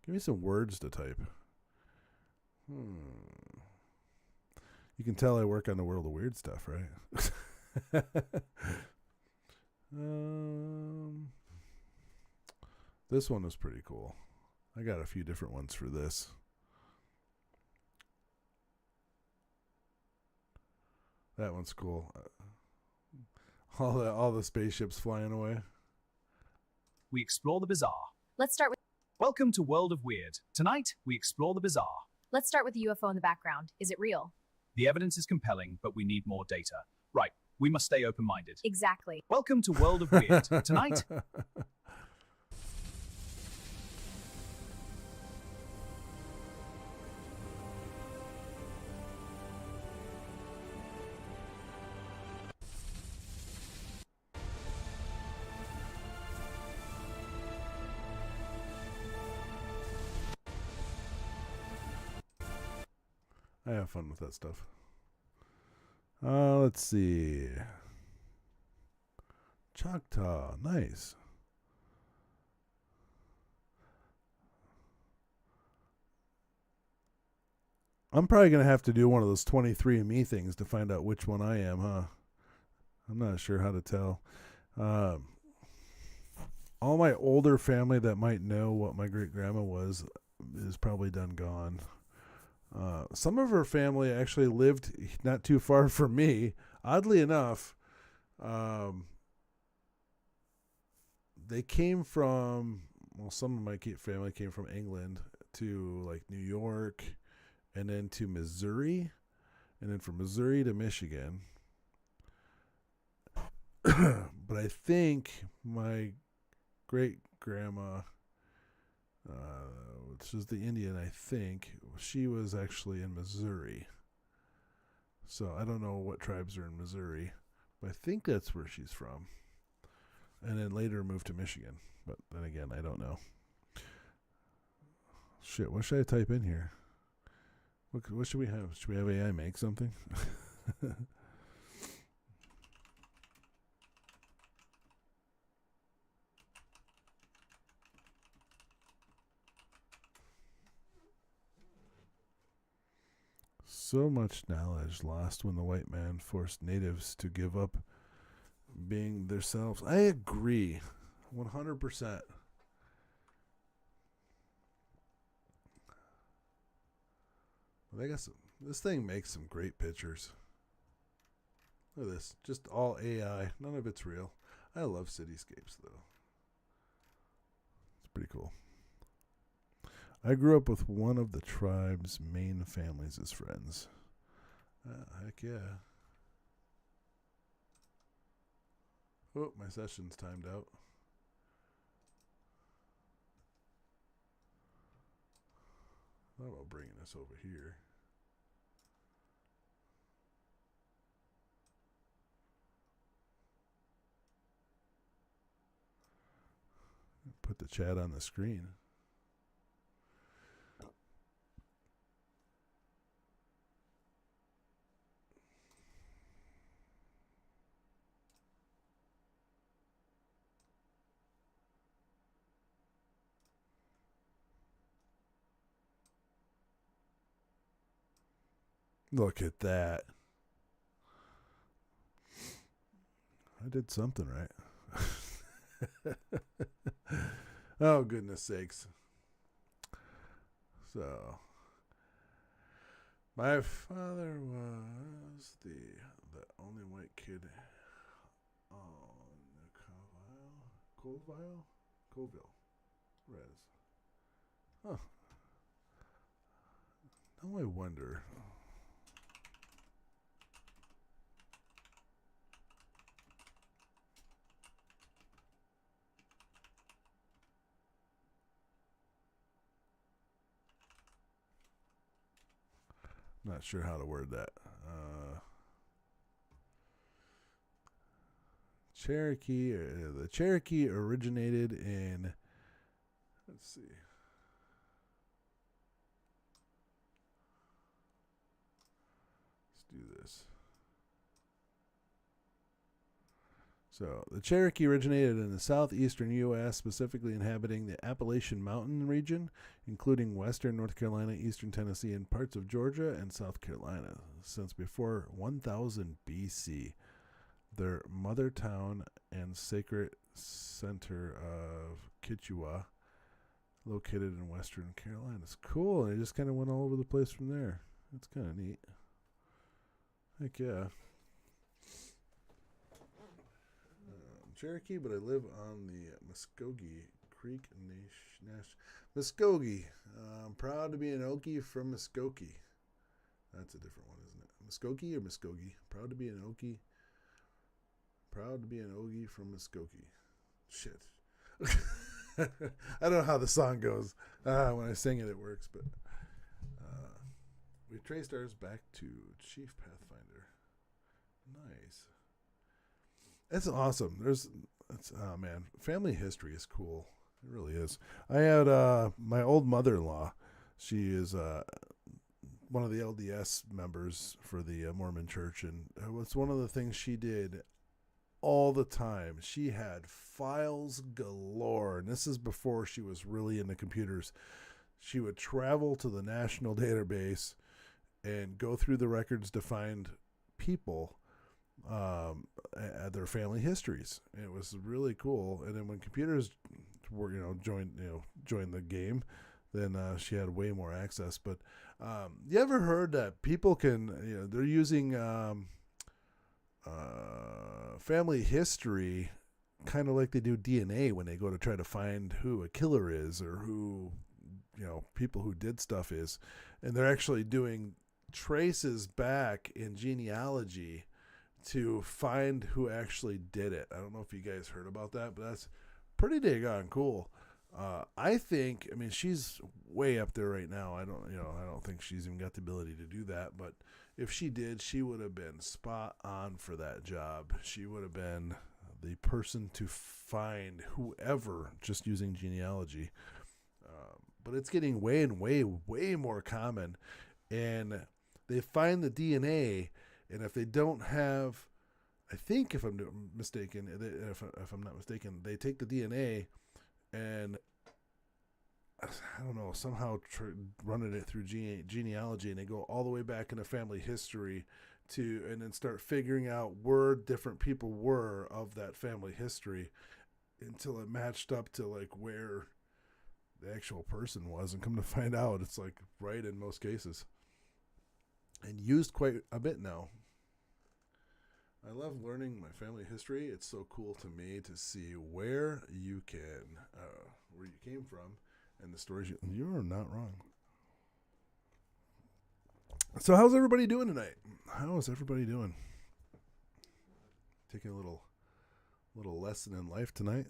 Give me some words to type. You can tell I work on the world of weird stuff, right? This one was pretty cool. I got a few different ones for this. That one's cool. All the spaceships flying away. We explore the bizarre. Let's start with Welcome to World of Weird. Tonight, we explore the bizarre. the UFO in the background. Is it real? The evidence is compelling, but we need more data. Right, we must stay open-minded. Exactly. Welcome to World of Weird. Tonight, I have fun with that stuff. Let's see. Choctaw, nice. I'm probably going to have to do one of those 23andMe things to find out which one I am, huh? I'm not sure how to tell. All my older family that might know what my great-grandma was is probably done gone. Some of her family actually lived not too far from me. Oddly enough, they came from, some of my family came from England to like New York and then to Missouri and then from Missouri to Michigan. But I think my great-grandma, which is the Indian, I think, she was actually in Missouri. So I don't know what tribes are in Missouri, but I think that's where she's from. And then later moved to Michigan. But then again, I don't know. Shit, what should I type in here? What should we have? Should we have AI make something? So much knowledge lost when the white man forced natives to give up being themselves. I agree 100%. I guess this thing makes some great pictures. Look at this. Just all AI. None of it's real. I love cityscapes, though. It's pretty cool. I grew up with one of the tribe's main families as friends. Heck yeah. Oh, my session's timed out. Thought about bringing this over here. Put the chat on the screen. Look at that. I did something right. Oh, goodness sakes. So, my father was the only white kid on the Colville. Res. Huh. Now I wonder. Not sure how to word that. Cherokee. The Cherokee originated in. Let's see. Let's do this. So, the Cherokee originated in the southeastern U.S., specifically inhabiting the Appalachian Mountain region, including western North Carolina, eastern Tennessee, and parts of Georgia and South Carolina, since before 1000 B.C. Their mother town and sacred center of Kitchewa, located in western Carolina. It's cool. They just kind of went all over the place from there. That's kind of neat. Heck yeah. Cherokee, but I live on the Muskogee Creek Muskogee. I'm proud to be an Okie from Muskogee. That's a different one, isn't it? Muskogee or Muskogee? Proud to be an Okie. Proud to be an Ogie from Muskogee. Shit. I don't know how the song goes. When I sing it, it works, but we traced ours back to Chief Pathfinder. Nice. That's awesome. Oh man, family history is cool. It really is. I had my old mother-in-law. She is one of the LDS members for the Mormon Church, and it's one of the things she did all the time. She had files galore, and this is before she was really into computers. She would travel to the national database and go through the records to find people, their family histories. It was really cool. And then when computers were, joined the game, then she had way more access. But you ever heard that people can, they're using family history kind of like they do DNA when they go to try to find who a killer is or who, people who did stuff is. And they're actually doing traces back in genealogy to find who actually did it. I don't know if you guys heard about that, but that's pretty daggone cool. I think, she's way up there right now. I don't think she's even got the ability to do that, but if she did, she would have been spot on for that job. She would have been the person to find whoever just using genealogy. But it's getting way more common, and they find the DNA, and if they don't have, I think if I'm mistaken, if I'm not mistaken, they take the DNA and I don't know, somehow running it through genealogy, and they go all the way back into family history and then start figuring out where different people were of that family history until it matched up to like where the actual person was, and come to find out it's like right in most cases and used quite a bit now. I love learning my family history. It's so cool to me to see where you came from and the stories. You're not wrong. So how's everybody doing tonight? How is everybody doing? Taking a little lesson in life tonight.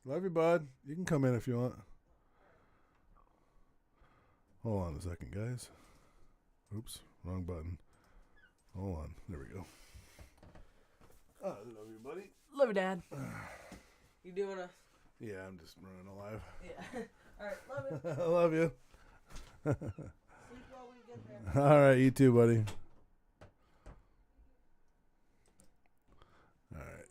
Love you, bud. You can come in if you want. Hold on a second, guys. Oops, wrong button. Hold on. There we go. I love you, buddy. Love you, Dad. You doing a... Yeah, I'm just running alive. Yeah. All right, love you. I love you. Sleep well when you get there. All right, you too, buddy. All right.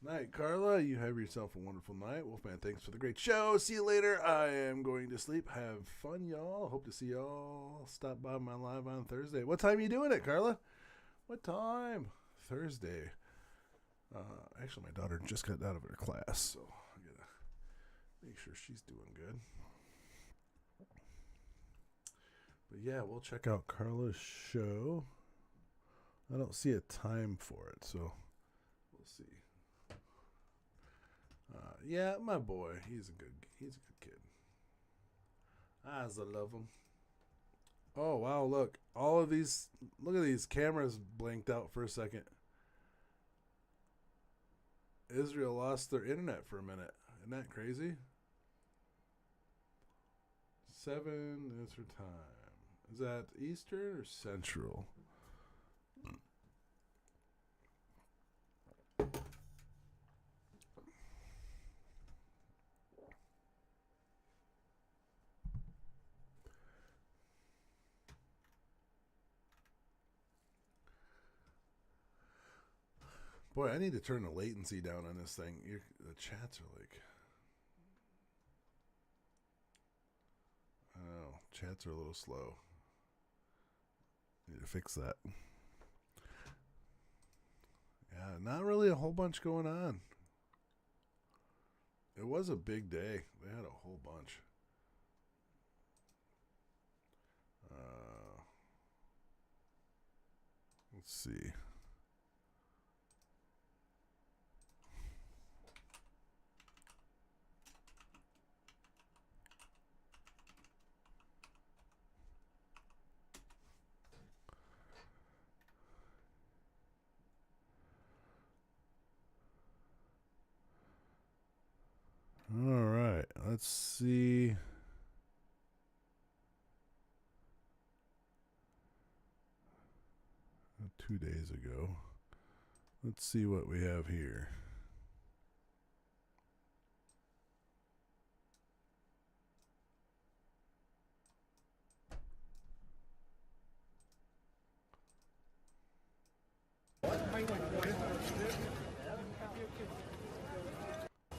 Night, Carla. You have yourself a wonderful night. Wolfman, thanks for the great show. See you later. I am going to sleep. Have fun, y'all. Hope to see y'all. Stop by my live on Thursday. What time are you doing it, Carla? What time? Thursday. Actually, my daughter just got out of her class, so I gotta make sure she's doing good. But yeah, we'll check out Carla's show I don't see a time for it, so we'll see. Yeah, my boy, he's a good kid. I love him. Oh wow, look, all of these, look at these cameras blinked out for a second. Israel lost their internet for a minute. Isn't that crazy? 7 is her time. Is that Eastern or Central? Boy, I need to turn the latency down on this thing. The chats are like... Oh, chats are a little slow. Need to fix that. Yeah, not really a whole bunch going on. It was a big day. They had a whole bunch. Let's see. All right, let's see. Not 2 days ago. Let's see what we have here.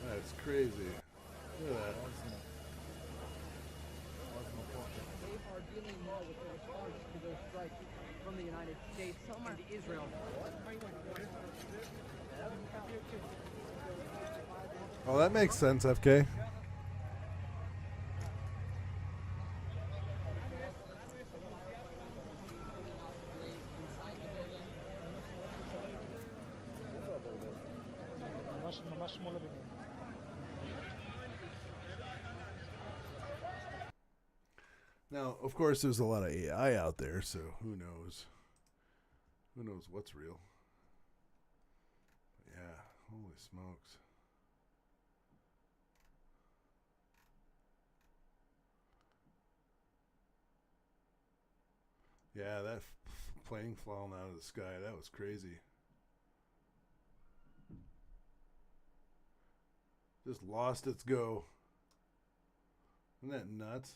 That's crazy. Look at that. They are dealing more with the response to those strikes from the United States and Israel. Oh, that makes sense, FK. Now, of course, there's a lot of AI out there, so who knows? Who knows what's real? But yeah, holy smokes. Yeah, that plane falling out of the sky, that was crazy. Just lost its go. Isn't that nuts?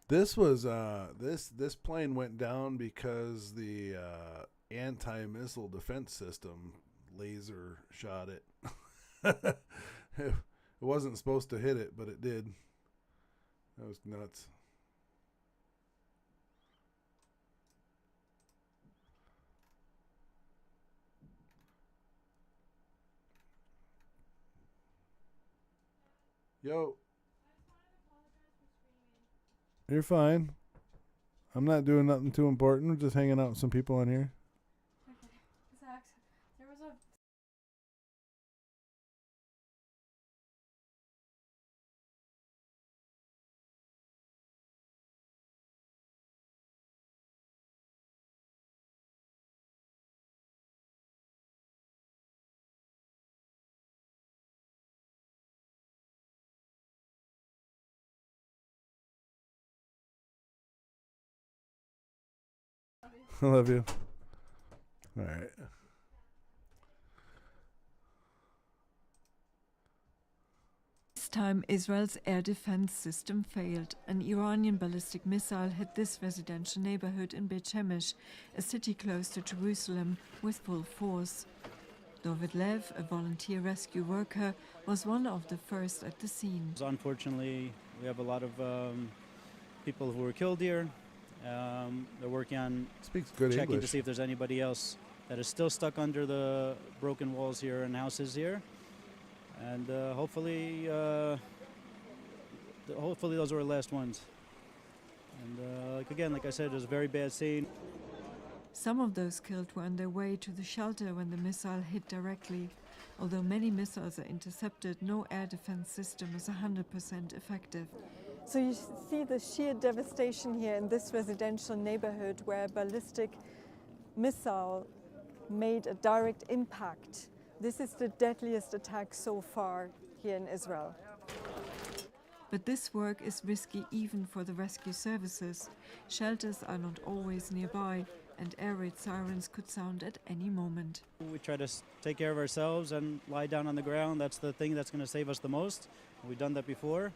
This was this plane went down because the anti-missile defense system laser shot it. It wasn't supposed to hit it, but it did. That was nuts. Yo. You're fine. I'm not doing nothing too important. We're just hanging out with some people on here. Zach, there was a I love you. All right. This time, Israel's air defense system failed. An Iranian ballistic missile hit this residential neighborhood in Beit Shemesh, a city close to Jerusalem, with full force. David Lev, a volunteer rescue worker, was one of the first at the scene. Unfortunately, we have a lot of people who were killed here. They're working on Speaks good checking English. to see if there's anybody else that is still stuck under the broken walls here and houses here. And hopefully those were the last ones. And like I said, it was a very bad scene. Some of those killed were on their way to the shelter when the missile hit directly. Although many missiles are intercepted, no air defense system is 100% effective. So you see the sheer devastation here in this residential neighborhood where a ballistic missile made a direct impact. This is the deadliest attack so far here in Israel. But this work is risky even for the rescue services. Shelters are not always nearby, and air raid sirens could sound at any moment. We try to take care of ourselves and lie down on the ground. That's the thing that's going to save us the most. We've done that before.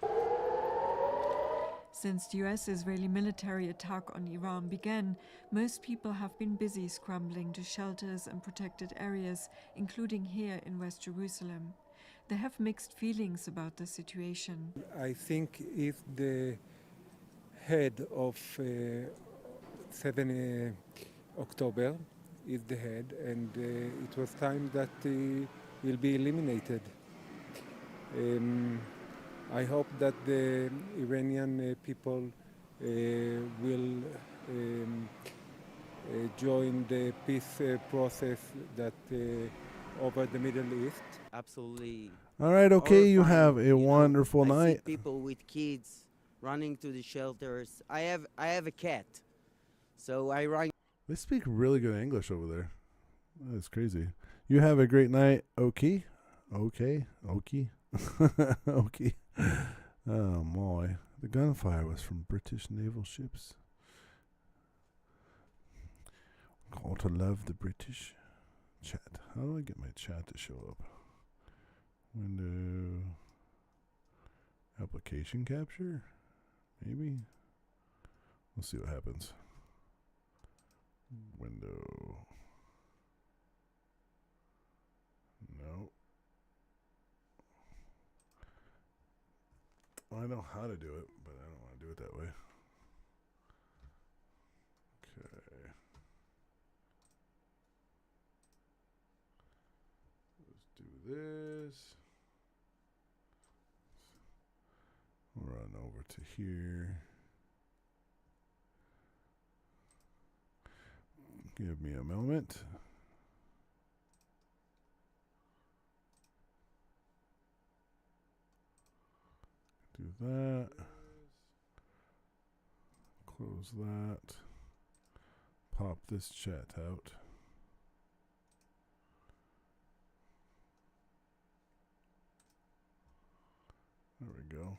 Since the US-Israeli military attack on Iran began, most people have been busy scrambling to shelters and protected areas, including here in West Jerusalem. They have mixed feelings about the situation. I think if the head of 7 October is the head, and it was time that will be eliminated. I hope that the Iranian people will join the peace process that over the Middle East. Absolutely. All right, okay, you horrifying, have a know. wonderful I night. see people with kids running to the shelters. I have a cat, so I run. They speak really good English over there. That is crazy. You have a great night, Oki. Okay. Okay. Oh, my. The gunfire was from British naval ships. Call to love the British. Chat. How do I get my chat to show up? Window. Application capture? Maybe? We'll see what happens. Window. No. I know how to do it, but I don't want to do it that way. Okay. Let's do this. Run over to here. Give me a moment. Do that. Close that. Pop this chat out. There we go.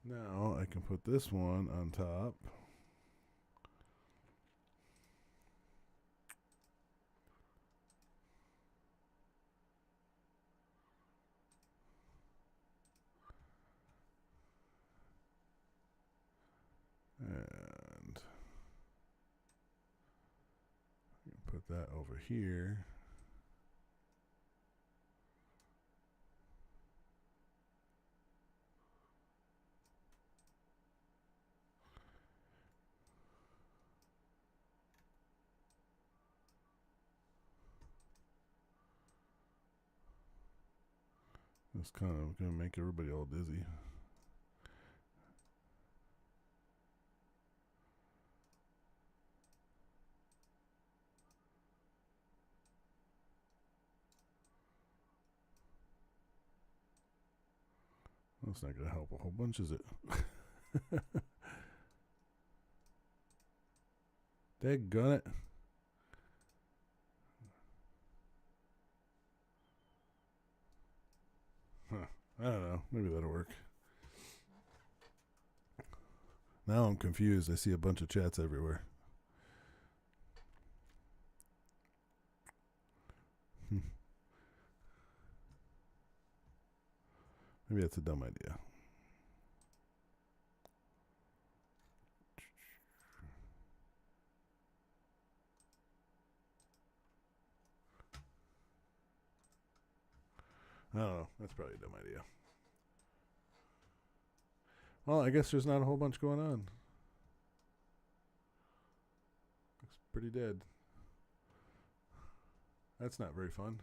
Now I can put this one on top. And put that over here. It's kind of going to make everybody all dizzy. That's not going to help a whole bunch, is it? Daggone it. Huh. I don't know. Maybe that'll work. Now I'm confused. I see a bunch of chats everywhere. Maybe that's a dumb idea. I don't know. That's probably a dumb idea. Well, I guess there's not a whole bunch going on. pretty dead. That's not very fun.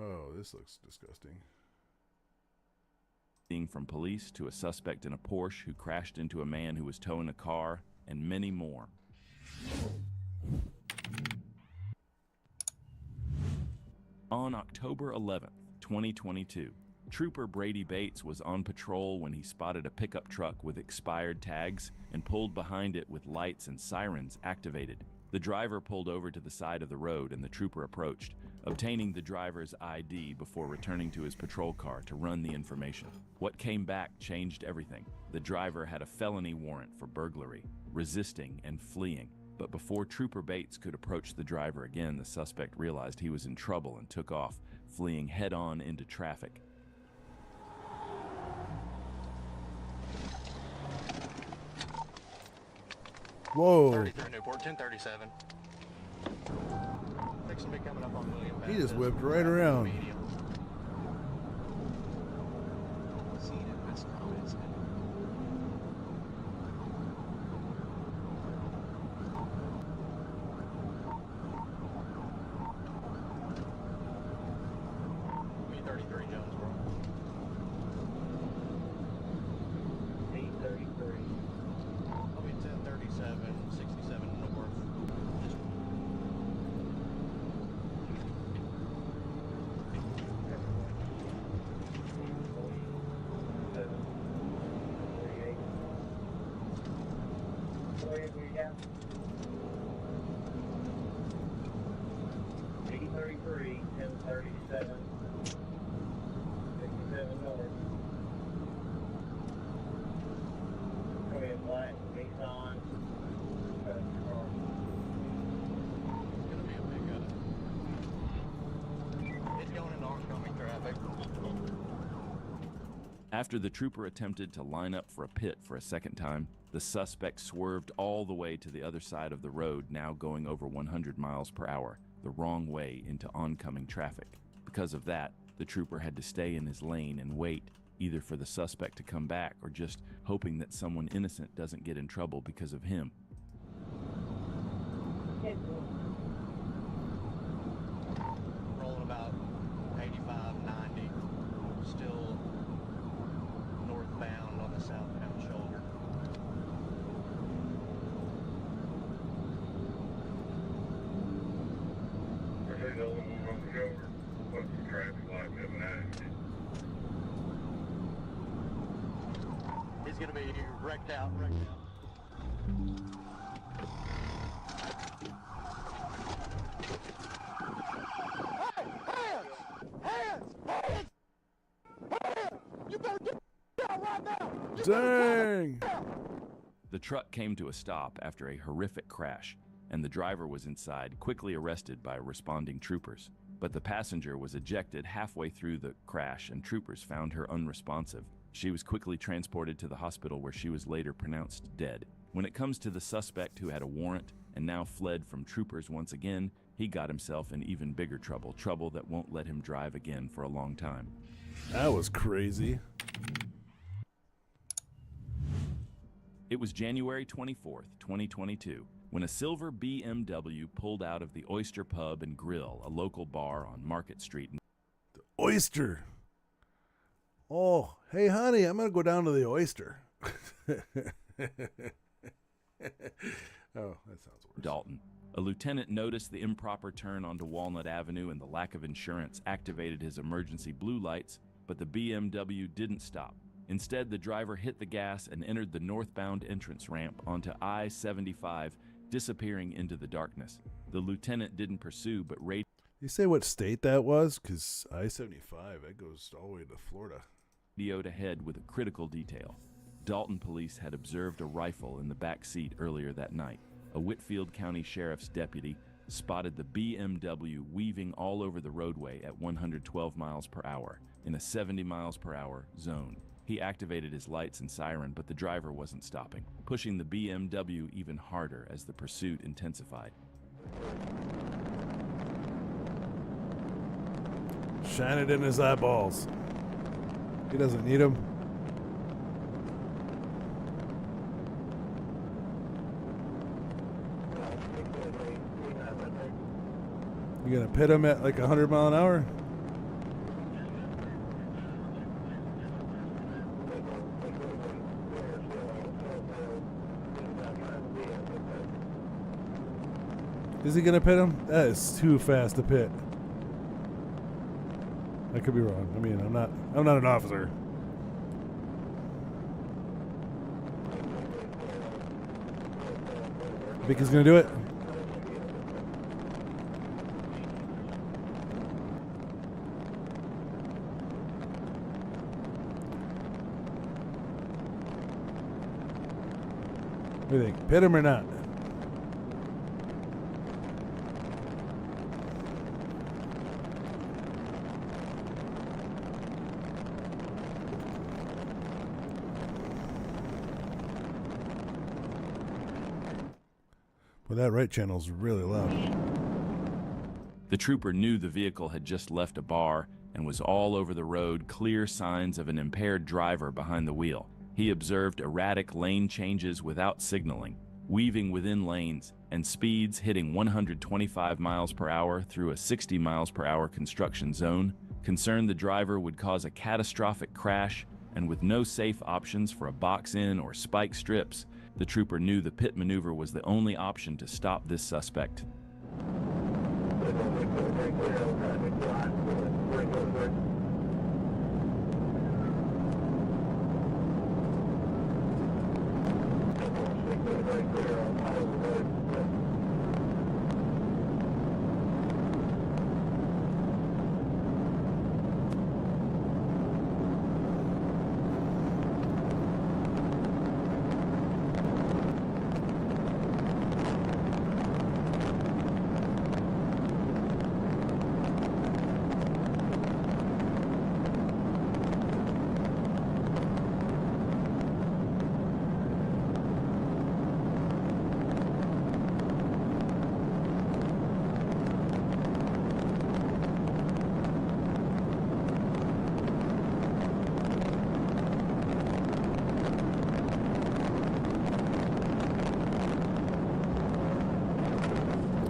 Oh, this looks disgusting. From police to a suspect in a Porsche who crashed into a man who was towing a car, and many more. On October 11th, 2022, Trooper Brady Bates was on patrol when he spotted a pickup truck with expired tags and pulled behind it with lights and sirens activated. The driver pulled over to the side of the road and the trooper approached, obtaining the driver's ID before returning to his patrol car to run the information. What came back changed everything. The driver had a felony warrant for burglary, resisting, and fleeing. But before Trooper Bates could approach the driver again, the suspect realized he was in trouble and took off, fleeing head-on into traffic. Whoa. 33 Newport, 1037. Fixing to be coming up on William He just Baptist. whipped right around. Medium. Seen it, missed comments. E33 Jonesboro. 833. I'll be 1037, 67 north. E33, 1037, 67 north. Go ahead, black, Nissan. It's gonna be a big it's going into oncoming traffic. After the trooper attempted to line up for a pit for a second time, the suspect swerved all the way to the other side of the road, now going over 100 miles per hour, the wrong way into oncoming traffic. Because of that, the trooper had to stay in his lane and wait, either for the suspect to come back or just hoping that someone innocent doesn't get in trouble because of him. Rolling about 85, 90, still northbound on the southbound shoulder. He's gonna be wrecked out, You better get down right now! Dang! The truck came to a stop after a horrific crash, and the driver was inside, quickly arrested by responding troopers. But the passenger was ejected halfway through the crash, and troopers found her unresponsive. She was quickly transported to the hospital where she was later pronounced dead. When it comes to the suspect who had a warrant and now fled from troopers once again, he got himself in even bigger trouble, trouble that won't let him drive again for a long time. That was crazy. It was January 24th, 2022, when a silver BMW pulled out of the Oyster Pub and Grill, a local bar on Market Street. The Oyster. Oh, hey, honey, I'm going to go down to the Oyster. Oh, that sounds worse. Dalton. A lieutenant noticed the improper turn onto Walnut Avenue and the lack of insurance activated his emergency blue lights, but the BMW didn't stop. Instead, the driver hit the gas and entered the northbound entrance ramp onto I-75, disappearing into the darkness. The lieutenant didn't pursue, but You say what state that was? Because I-75, that goes all the way to Florida. Radioed ahead with a critical detail. Dalton police had observed a rifle in the back seat earlier that night. A Whitfield County Sheriff's deputy spotted the BMW weaving all over the roadway at 112 miles per hour in a 70 miles per hour zone. He activated his lights and siren, but the driver wasn't stopping, pushing the BMW even harder as the pursuit intensified. Shine it in his eyeballs. He doesn't need them. You gonna pit him at like 100 mile an hour? Is he gonna pit him? That is too fast to pit. I could be wrong. I mean, I'm not an officer. Think he's gonna do it? What do you think? Pit him or not? Well, that right channel's really loud. The trooper knew the vehicle had just left a bar and was all over the road, clear signs of an impaired driver behind the wheel. He observed erratic lane changes without signaling, weaving within lanes, and speeds hitting 125 miles per hour through a 60 miles per hour construction zone. Concerned the driver would cause a catastrophic crash, and with no safe options for a box-in or spike strips, the trooper knew the pit maneuver was the only option to stop this suspect.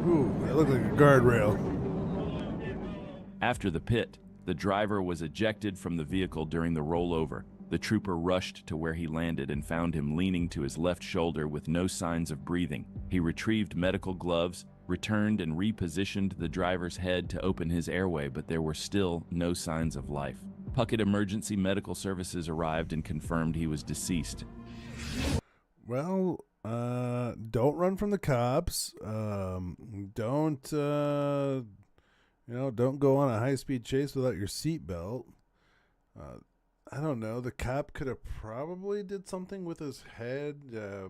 Ooh, that looked like a guardrail. After the pit, the driver was ejected from the vehicle during the rollover. The trooper rushed to where he landed and found him leaning to his left shoulder with no signs of breathing. He retrieved medical gloves, returned and repositioned the driver's head to open his airway, but there were still no signs of life. Puckett Emergency Medical Services arrived and confirmed he was deceased. Well, don't run from the cops. Don't go on a high-speed chase without your seatbelt. I don't know. The cop could have probably did something with his head,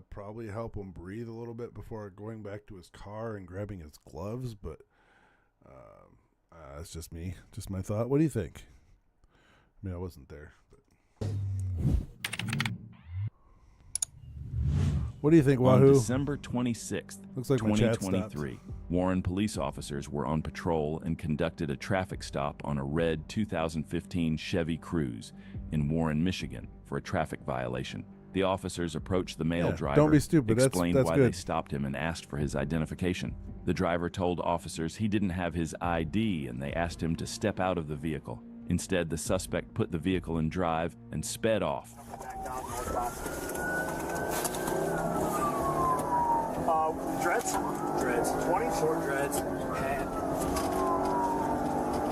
probably help him breathe a little bit before going back to his car and grabbing his gloves. But that's just me, just my thought. What do you think? I mean, I wasn't there. But what do you think, Wahoo? On December 26th, Looks like my chat 2023, Warren police officers were on patrol and conducted a traffic stop on a red 2015 Chevy Cruze in Warren, Michigan for a traffic violation. The officers approached the male driver, don't be stupid. explained That's why good. they stopped him and asked for his identification. The driver told officers he didn't have his ID and they asked him to step out of the vehicle. Instead, the suspect put the vehicle in drive and sped off. Dreads? Dreads. 20 short dreads. And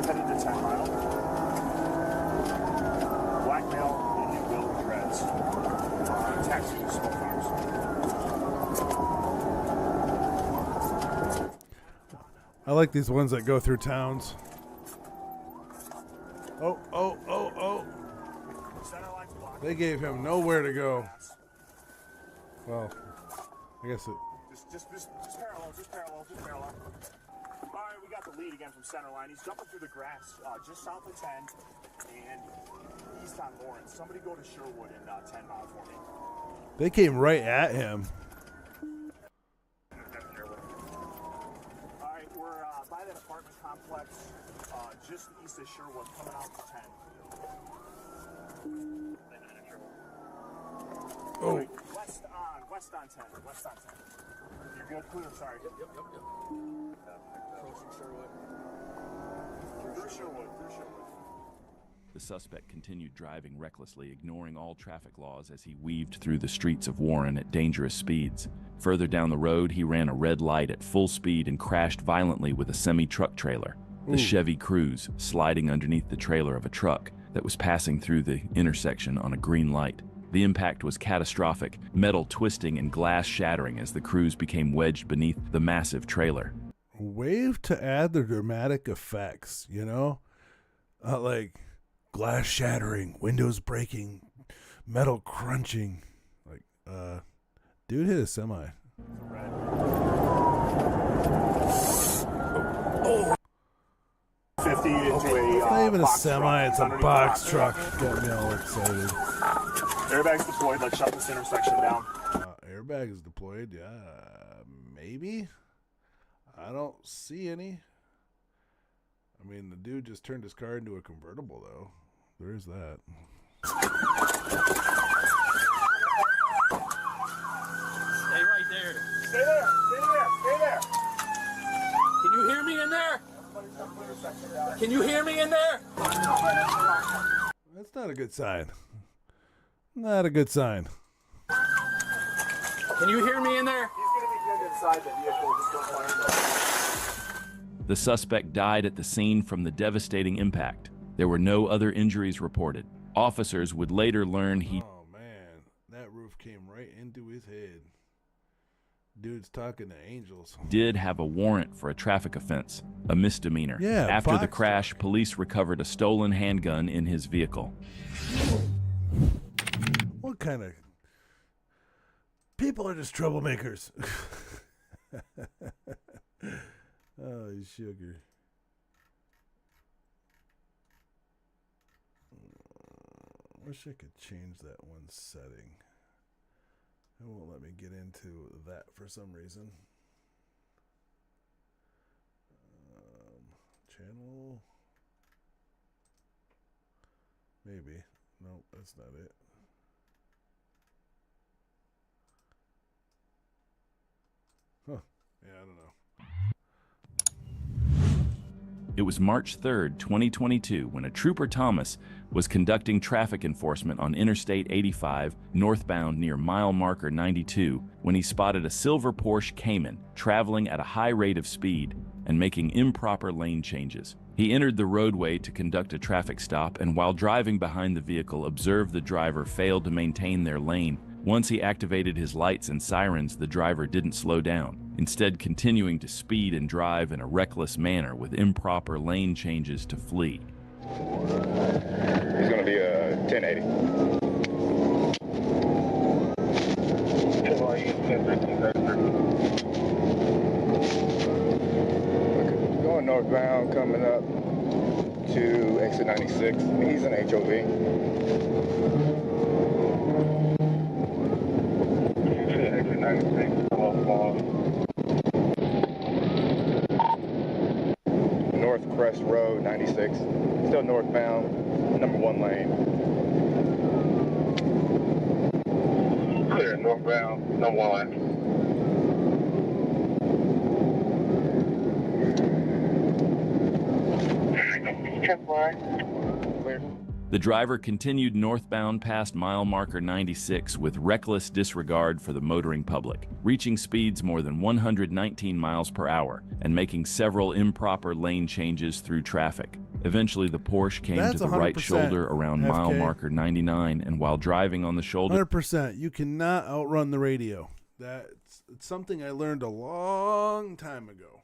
headed to 10 Mile. Black male, Indian Bill dreads. Taxi to Smoke Farms. I like these ones that go through towns. Oh. They gave him nowhere to go. Well, I guess it... Just parallel. All right, we got the lead again from center line. He's jumping through the grass just south of 10 and east on Lawrence. Somebody go to Sherwood in 10 miles for me. They came right at him. All right, we're by that apartment complex just east of Sherwood, coming out to 10. Oh. West on 10. You're good, clear, sorry. Yep. Approaching Sherwood. Through Sherwood. The suspect continued driving recklessly, ignoring all traffic laws as he weaved through the streets of Warren at dangerous speeds. Further down the road, he ran a red light at full speed and crashed violently with a semi-truck trailer. The Chevy Cruze sliding underneath the trailer of a truck that was passing through the intersection on a green light. The impact was catastrophic, metal twisting and glass shattering as the Cruze became wedged beneath the massive trailer. Wave to add the dramatic effects, you know? Like glass shattering, windows breaking, metal crunching. Like, dude hit a semi. Oh. 50 into It's not even a box semi, truck. it's a box truck. Got me all excited. Airbags deployed. Let's shut this intersection down. Airbag is deployed. Yeah, maybe. I don't see any. I mean, the dude just turned his car into a convertible, though. There is that. Stay right there. Stay there. Can you hear me in there? Can you hear me in there? That's not a good sign. Not a good sign. Can you hear me in there? He's going to be good inside the vehicle. Just don't fire him. The suspect died at the scene from the devastating impact. There were no other injuries reported. Officers would later learn he... Oh, man. That roof came right into his head. Dude's talking to angels. Did have a warrant for a traffic offense, a misdemeanor. Yeah, After the box crash, police recovered a stolen handgun in his vehicle. What kind of... People are just troublemakers. Oh, sugar. Wish I could change that one setting. It won't let me get into that for some reason. Channel. Maybe. Nope, that's not it. Huh. Yeah, I don't know. It was March 3rd, 2022, when a Trooper Thomas was conducting traffic enforcement on Interstate 85 northbound near mile marker 92 when he spotted a silver Porsche Cayman traveling at a high rate of speed and making improper lane changes. He entered the roadway to conduct a traffic stop and while driving behind the vehicle observed the driver failed to maintain their lane. Once he activated his lights and sirens, the driver didn't slow down, instead continuing to speed and drive in a reckless manner with improper lane changes to flee. It's going to be a 1080. Going northbound, coming up to exit 96. He's an HOV. Exit 96. North Crest Road, 96. Still northbound, number 1 lane. Clear, northbound, number 1 lane. Clear. The driver continued northbound past mile marker 96 with reckless disregard for the motoring public, reaching speeds more than 119 miles per hour and making several improper lane changes through traffic. Eventually, the Porsche came That's to the right 100% shoulder around mile FK. marker 99, and while driving on the shoulder... 100%. You cannot outrun the radio. It's something I learned a long time ago.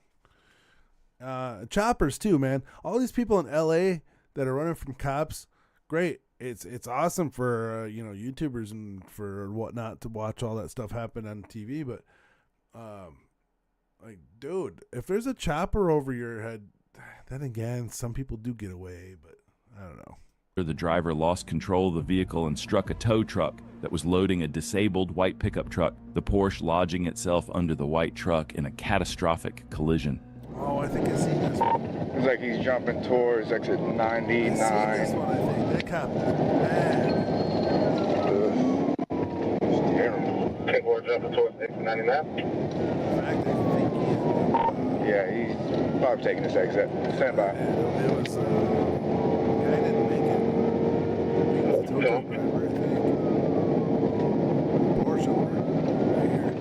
choppers too, man. All these people in LA that are running from cops, great. It's awesome for YouTubers and for whatnot to watch all that stuff happen on TV. But like, dude, if there's a chopper over your head, then again, some people do get away. But I don't know. The driver lost control of the vehicle and struck a tow truck that was loading a disabled white pickup truck, the Porsche lodging itself under the white truck in a catastrophic collision. Oh, I think I see this one. Looks like he's jumping towards exit 99. I see this one, I think. That cop is bad. It's terrible. Okay, we're jumping towards exit 99. Yeah, he's probably taking this exit. Stand by. It was, guy didn't make it. He was a tow truck driver, I think. Porsche owner, right here.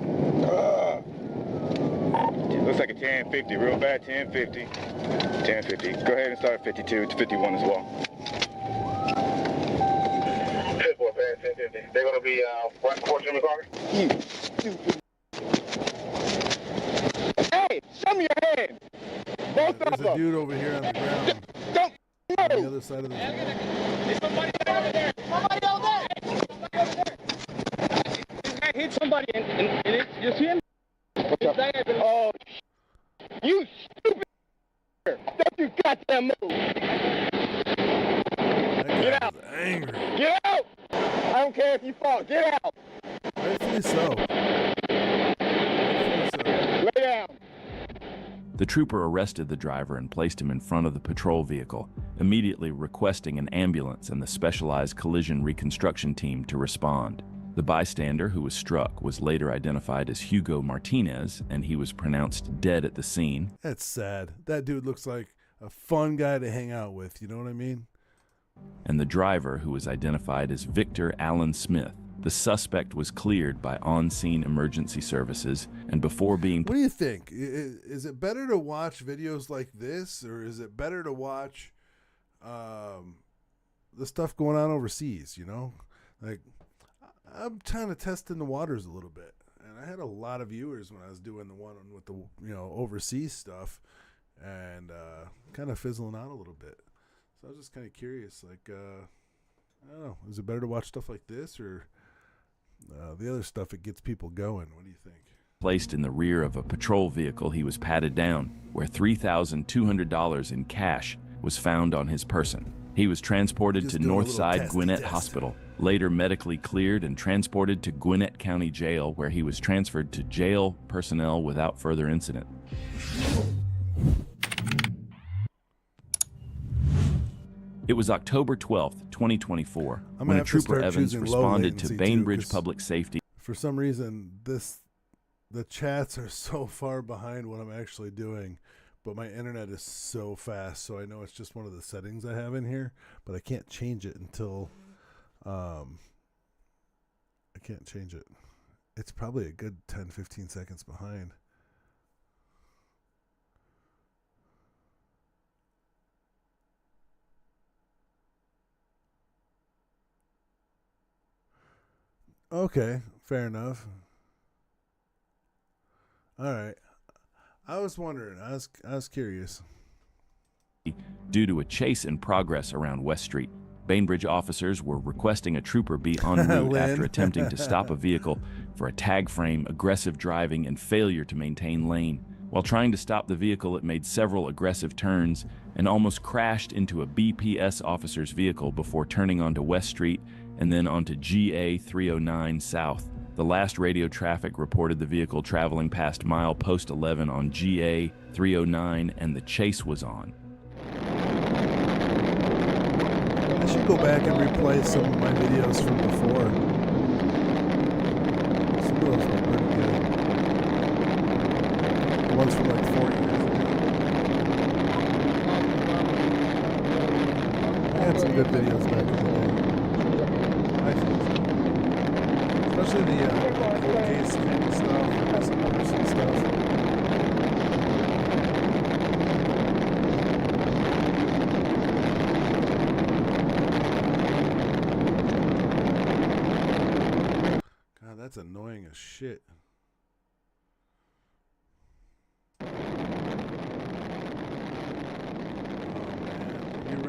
Looks like a 1050, real bad 1050. 1050. Go ahead and start at 52 to 51 as well. 10-4, bad 1050. They're going to be right before Jimmy Carter. You stupid. Hey, show me your hand. Both There's a dude over here on the ground. Don't on the other side of the ground. Somebody over there. Somebody over there. This guy hit somebody and you see him? Oh, you stupid. Don't you goddamn move. Get out. Angry. Get out. I don't care if you fall. Get out. Rightfully so. Lay down. The trooper arrested the driver and placed him in front of the patrol vehicle, immediately requesting an ambulance and the specialized collision reconstruction team to respond. The bystander who was struck was later identified as Hugo Martinez, and he was pronounced dead at the scene. That's sad. That dude looks like a fun guy to hang out with, you know what I mean? And the driver, who was identified as Victor Allen Smith. The suspect was cleared by on-scene emergency services, and before being... What do you think? Is it better to watch videos like this, or is it better to watch the stuff going on overseas, you know? Like, I'm kind of testing the waters a little bit, and I had a lot of viewers when I was doing the one with the overseas stuff, and kind of fizzling out a little bit. So I was just kind of curious, like, I don't know, is it better to watch stuff like this, or the other stuff? It gets people going. What do you think? Placed in the rear of a patrol vehicle, he was patted down, where $3,200 in cash was found on his person. He was transported to Northside Gwinnett Hospital, later medically cleared and transported to Gwinnett County Jail, where he was transferred to jail personnel without further incident. It was October 12th, 2024, when a Trooper Evans responded to Bainbridge Public Safety. For some reason, the chats are so far behind what I'm actually doing, but my internet is so fast, so I know it's just one of the settings I have in here, but I can't change it until I can't change it. It's probably a good 10-15 seconds behind. Okay, fair enough. All right. I was wondering. I was curious. Due to a chase in progress around West Street, Bainbridge officers were requesting a trooper be en route after attempting to stop a vehicle for a tag frame, aggressive driving, and failure to maintain lane. While trying to stop the vehicle, it made several aggressive turns and almost crashed into a BPS officer's vehicle before turning onto West Street and then onto GA 309 South. The last radio traffic reported the vehicle traveling past milepost 11 on GA 309, and the chase was on. I should go back and replay some of my videos from before. Some of those were pretty good. The ones from like 4 years ago. I had some good videos back in the day. I think so. Especially the cold case kind of stuff, missing person stuff. God, that's annoying as shit.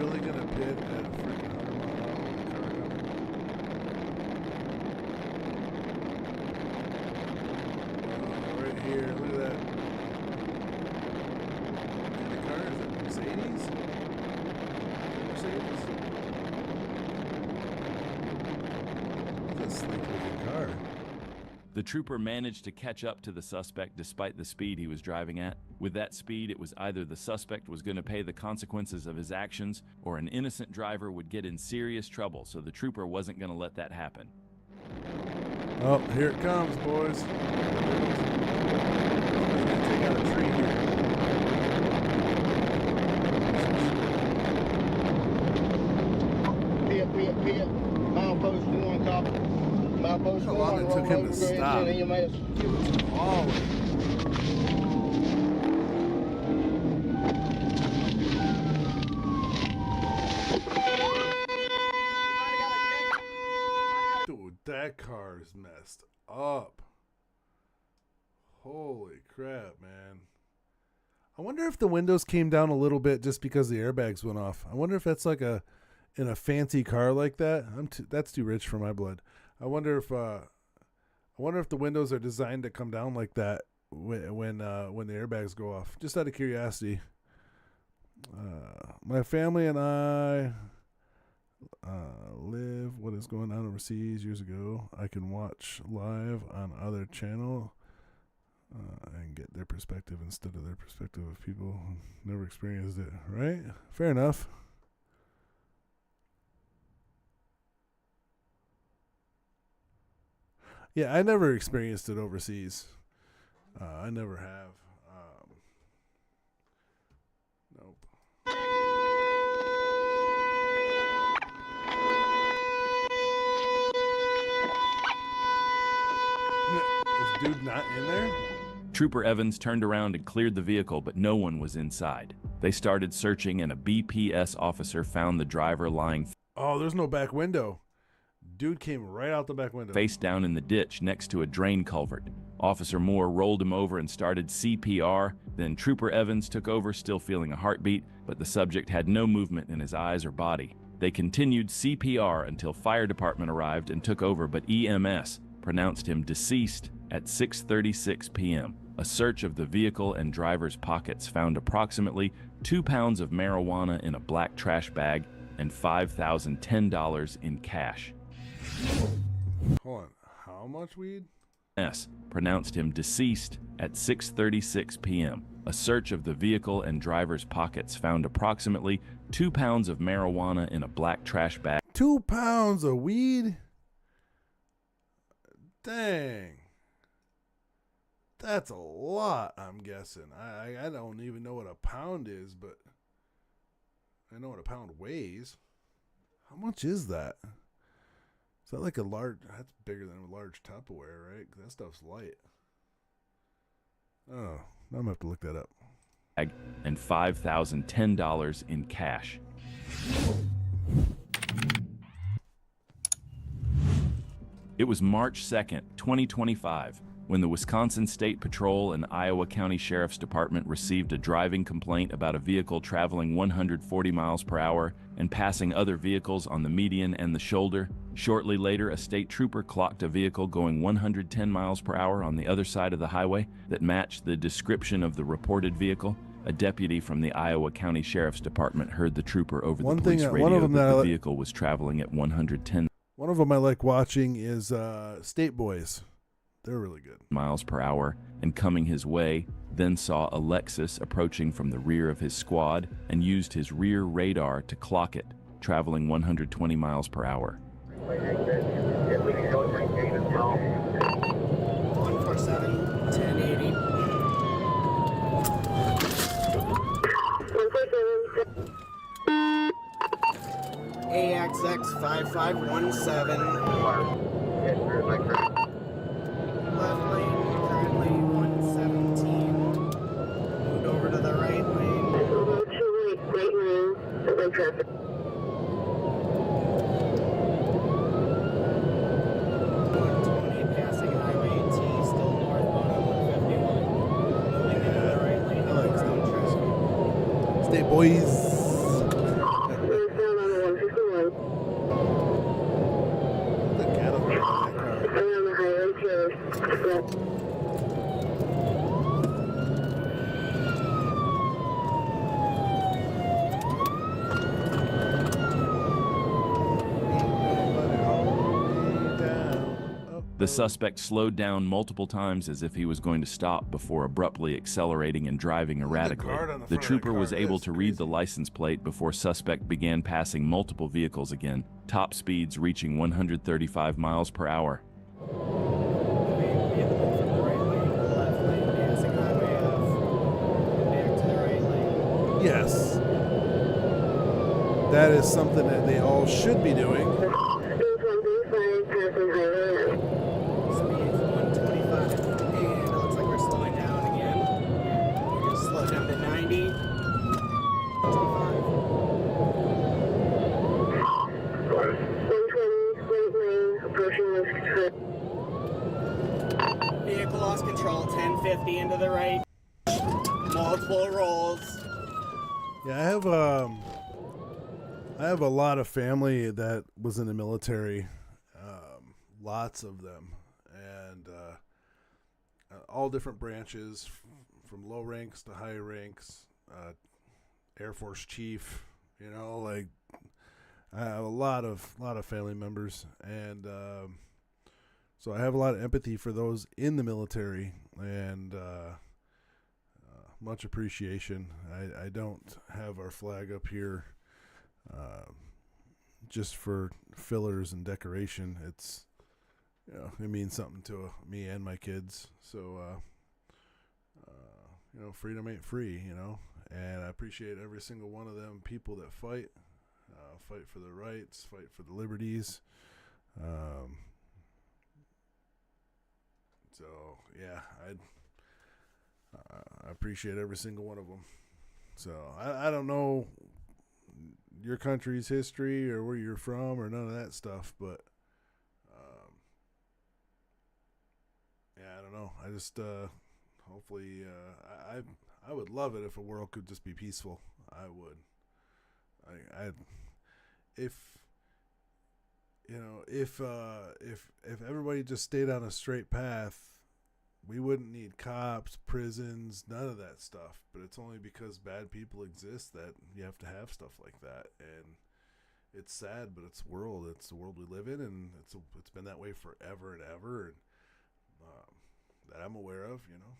really gonna pit at a freaking 100 mile an hour car coming? Right here, look at that. What kind of car is it? Mercedes? Mercedes? That's a sleek looking car. The trooper managed to catch up to the suspect despite the speed he was driving at. With that speed, it was either the suspect was going to pay the consequences of his actions or an innocent driver would get in serious trouble, so the trooper wasn't going to let that happen. Oh, here it comes, boys. It's gonna take out a tree here. Pit. Milepost 1, copy. Milepost 1, How long it took him to stop? EMS. He was hauling. Dude, that car is messed up. Holy crap, man. I wonder if the windows came down a little bit just because the airbags went off. I wonder if that's like in a fancy car like that. That's too rich for my blood. I wonder if the windows are designed to come down like that when the airbags go off. Just out of curiosity. My family and I live what is going on overseas years ago. I can watch live on other channel and get their perspective instead of their perspective of people who never experienced it. Right? Fair enough. Yeah, I never experienced it overseas. I never have. Nope. Is dude not in there? Trooper Evans turned around and cleared the vehicle, but no one was inside. They started searching, and a BPS officer found the driver lying Oh, there's no back window. Dude came right out the back window. face down in the ditch next to a drain culvert. Officer Moore rolled him over and started CPR. Then Trooper Evans took over, still feeling a heartbeat, but the subject had no movement in his eyes or body. They continued CPR until fire department arrived and took over, but EMS pronounced him deceased at 6:36 p.m. A search of the vehicle and driver's pockets found approximately 2 pounds of marijuana in a black trash bag and $5,010 in cash. Hold on. How much weed? S pronounced him deceased at 6:36 p.m. A search of the vehicle and driver's pockets found approximately 2 pounds of marijuana in a black trash bag. 2 pounds of weed? Dang. That's a lot, I'm guessing. I don't even know what a pound is, but I know what a pound weighs. How much is that? Is that like a large... That's bigger than a large Tupperware, right? 'Cause that stuff's light. Oh, now I'm going to have to look that up. And $5,010 in cash. It was March 2nd, 2025, when the Wisconsin State Patrol and Iowa County Sheriff's Department received a driving complaint about a vehicle traveling 140 miles per hour and passing other vehicles on the median and the shoulder. Shortly later, a state trooper clocked a vehicle going 110 miles per hour on the other side of the highway that matched the description of the reported vehicle. A deputy from the Iowa County Sheriff's Department heard the trooper over the police radio that the vehicle was traveling at 110 One of them I like watching is State Boys. They're really good. miles per hour and coming his way, then saw a Lexus approaching from the rear of his squad and used his rear radar to clock it, traveling 120 miles per hour. 147, 1080. AXX 5517. Left lane, currently 117. Moved over to the right lane. Right lane, traffic. 120 passing Highway T, still northbound on 151. Moving into the right lane, around traffic. State Boys. The suspect slowed down multiple times as if he was going to stop before abruptly accelerating and driving erratically. guard on the The front of trooper the car, was able that's to read the license plate before suspect began passing multiple vehicles again, top speeds reaching 135 miles per hour. Yes. That is something that they all should be doing. Speed's 125, and it looks like we're slowing down again. We're just slow down to 90. 120, vehicle lost control, 1050 into the right. Multiple rolls. Yeah, I have a lot of family that was in the military, lots of them, and all different branches, from low ranks to high ranks, Air Force chief, you know, like I have a lot of family members, and so I have a lot of empathy for those in the military, and much appreciation. I don't have our flag up here just for fillers and decoration. It's, you know, it means something to me and my kids. So, you know, freedom ain't free, you know, and I appreciate every single one of them people that fight for their rights, fight for the liberties. So yeah, I appreciate every single one of them. So I don't know your country's history or where you're from or none of that stuff, but yeah, I don't know. I just hopefully I would love it if a world could just be peaceful. I would. If you know, if everybody just stayed on a straight path, we wouldn't need cops, prisons, none of that stuff. But it's only because bad people exist that you have to have stuff like that. And it's sad, but it's the world we live in, and it's been that way forever and ever, and that I'm aware of, you know.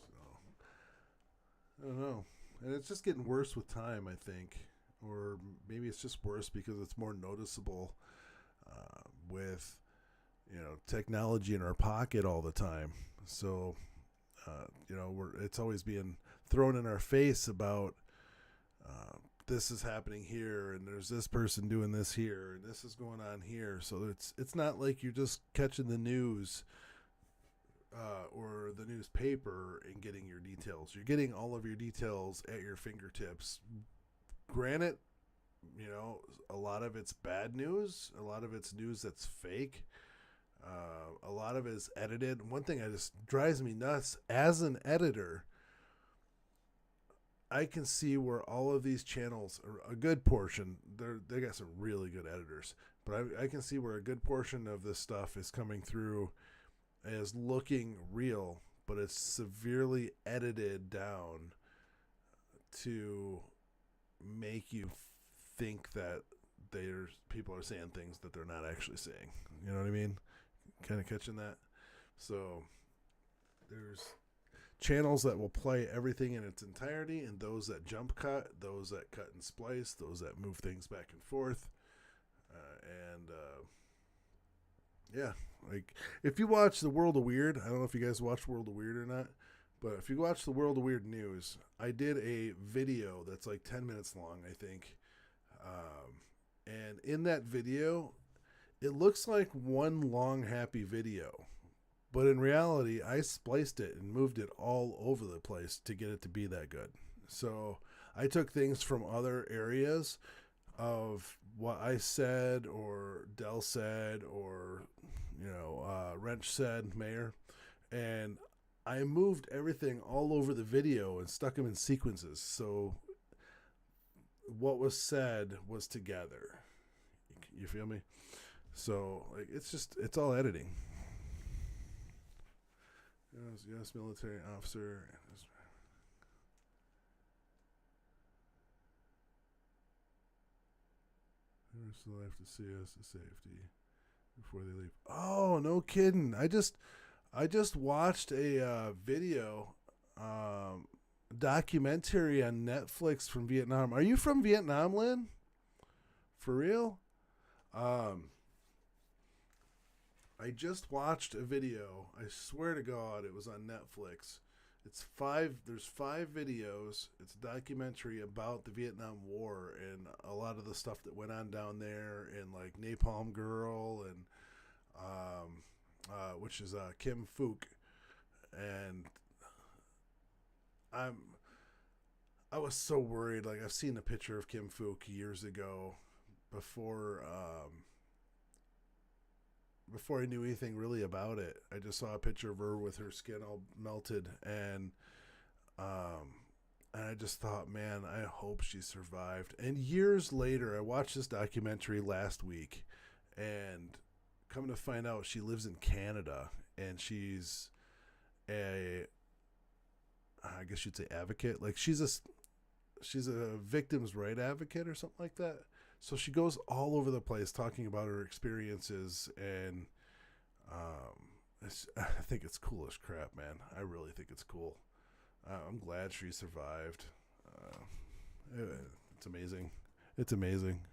So I don't know, and it's just getting worse with time, I think, or maybe it's just worse because it's more noticeable with, you know, technology in our pocket all the time. So, you know, it's always being thrown in our face about this is happening here, and there's this person doing this here, and this is going on here. So it's not like you're just catching the news or the newspaper and getting your details. You're getting all of your details at your fingertips. Granted, you know, a lot of it's bad news, a lot of it's news that's fake. A lot of it is edited. One thing that just drives me nuts as an editor, I can see where all of these channels, a good portion, they got some really good editors, but I can see where a good portion of this stuff is coming through as looking real, but it's severely edited down to make you think that people are saying things that they're not actually saying. You know what I mean? Kind of catching that. So there's channels that will play everything in its entirety, and those that jump cut, those that cut and splice, those that move things back and forth. Yeah, like if you watch the World of Weird, I don't know if you guys watch World of Weird or not, but if you watch the World of Weird news, I did a video that's like 10 minutes long, I think. And in that video, it looks like one long happy video, but in reality, I spliced it and moved it all over the place to get it to be that good. So I took things from other areas of what I said or Dell said or, you know, Wrench said, Mayor, and I moved everything all over the video and stuck them in sequences. So what was said was together. You feel me? So like it's all editing. U.S. military officer. Still have to see us to safety. before they leave. Oh, no kidding. I just watched a video, documentary on Netflix from Vietnam. Are you from Vietnam, Lynn? For real? I just watched a video. I swear to God, it was on Netflix. There's 5 videos. It's a documentary about the Vietnam War and a lot of the stuff that went on down there, and like Napalm Girl and which is Kim Phuc. And I was so worried. Like, I've seen a picture of Kim Phuc years ago before I knew anything really about it. I just saw a picture of her with her skin all melted, and I just thought, man, I hope she survived. And years later, I watched this documentary last week, and come to find out, she lives in Canada, and she's I guess you'd say advocate. Like, she's a victim's right advocate or something like that. So she goes all over the place talking about her experiences, and I think it's cool as crap, man. I really think it's cool. I'm glad she survived. It's amazing. It's amazing.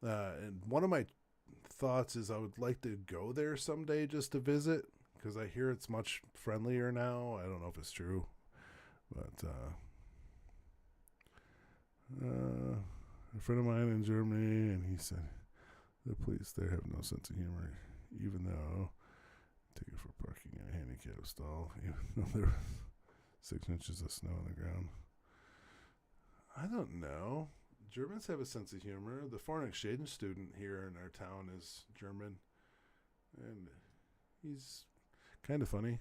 And one of my thoughts is I would like to go there someday just to visit, because I hear it's much friendlier now. I don't know if it's true, but a friend of mine in Germany, and he said the police there have no sense of humor, even though ticket for parking in a handicap stall, even though there was 6 inches of snow on the ground. I don't know. Germans have a sense of humor. The foreign exchange student here in our town is German, and he's kind of funny.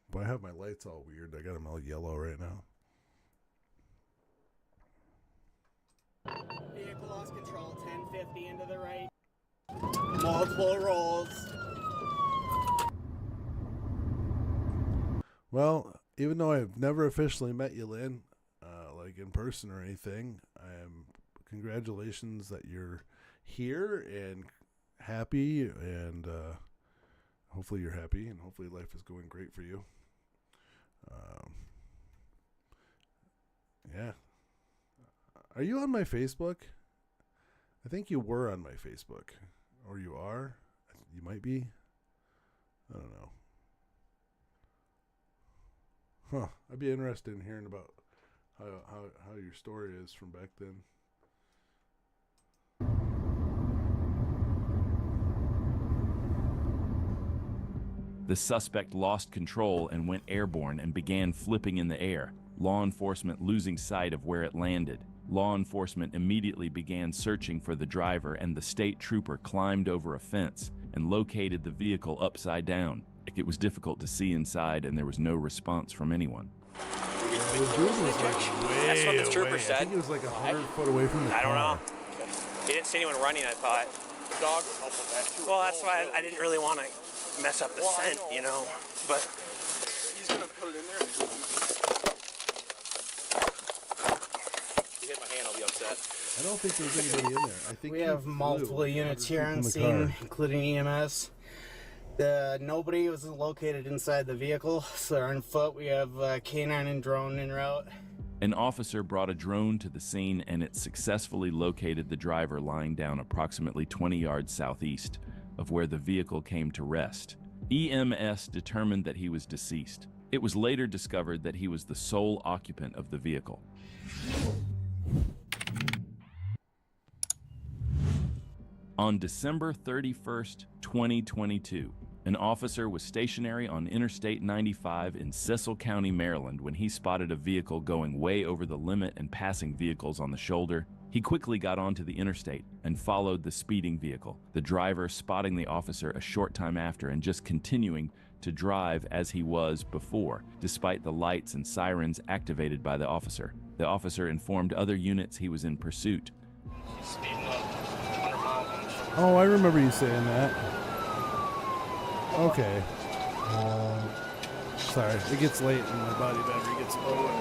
But I have my lights all weird. I got them all yellow right now. Vehicle lost control, 1050 into the right. Multiple rolls. Well, even though I've never officially met you, Lynn, like in person or anything, congratulations that you're here and happy, and hopefully you're happy, and hopefully life is going great for you. Yeah. Are you on my Facebook? I think you were on my Facebook. Or you are? You might be. I don't know. Huh. I'd be interested in hearing about how your story is from back then. The suspect lost control and went airborne and began flipping in the air, law enforcement losing sight of where it landed. Law enforcement immediately began searching for the driver, and the state trooper climbed over a fence and located the vehicle upside down. It was difficult to see inside, and there was no response from anyone. That's what the trooper said. I think it was like 100 foot away from the car. I don't know. He didn't see anyone running, I thought. The dog would help with that too. Well, that's why I didn't really want to mess up the scent, you know. But he's gonna put it in there. you hit my hand, I'll be upset. I don't think there's anybody in there. I think We have multiple units here on scene, including EMS. Nobody was located inside the vehicle, so they're on foot. We have canine and drone en route. An officer brought a drone to the scene, and it successfully located the driver lying down approximately 20 yards southeast of where the vehicle came to rest. EMS determined that he was deceased. It was later discovered that he was the sole occupant of the vehicle. On December 31st, 2022, an officer was stationary on Interstate 95 in Cecil County, Maryland, when he spotted a vehicle going way over the limit and passing vehicles on the shoulder. He quickly got onto the interstate and followed the speeding vehicle, the driver spotting the officer a short time after and just continuing to drive as he was before, despite the lights and sirens activated by the officer. The officer informed other units he was in pursuit. Oh, I remember you saying that. Okay. Sorry, it gets late and my body battery gets low.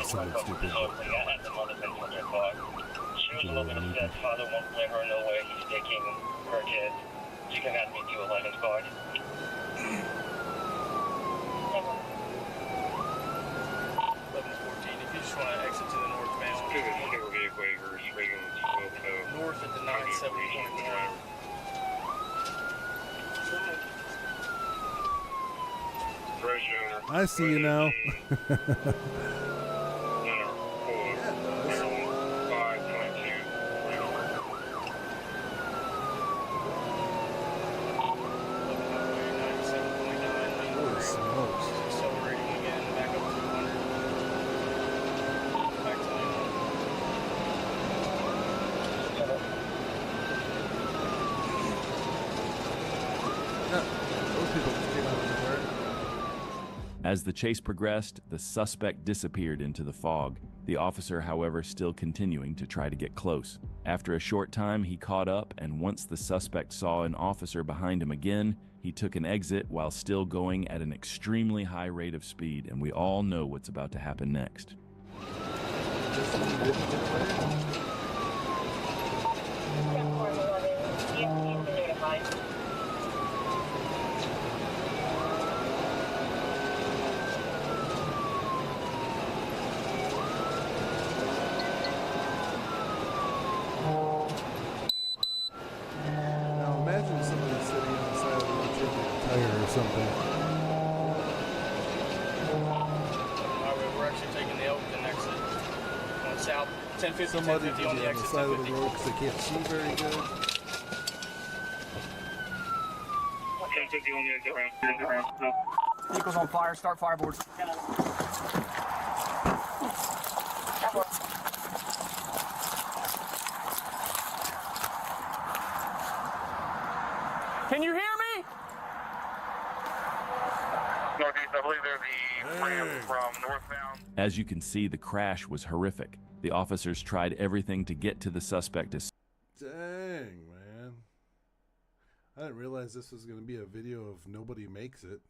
That sounded stupid. I had the mother been from their car. She was a little bit upset. Father won't let her know where he's taking her kid. She can ask me to a license card. 1114. If you just want to exit to the northbound. North at the 97.1. I see you now. As the chase progressed, the suspect disappeared into the fog, the officer, however, still continuing to try to get close. After a short time, he caught up, and once the suspect saw an officer behind him again, he took an exit while still going at an extremely high rate of speed, and we all know what's about to happen next. Now imagine somebody sitting on the side of the road taking a tire or something. Alright, we're actually taking the Elkton exit. Going south, 1050, Somebody 1050 on the on exit, the side of the 1050. road because they can't see very good. 1050 on the exit ramp. Vehicle's on fire. Start fireboards. Can you hear me? Northeast, I believe they're the ramp from northbound. As you can see, the crash was horrific. The officers tried everything to get to the suspect as Dang, man. I didn't realize this was going to be a video of nobody makes it.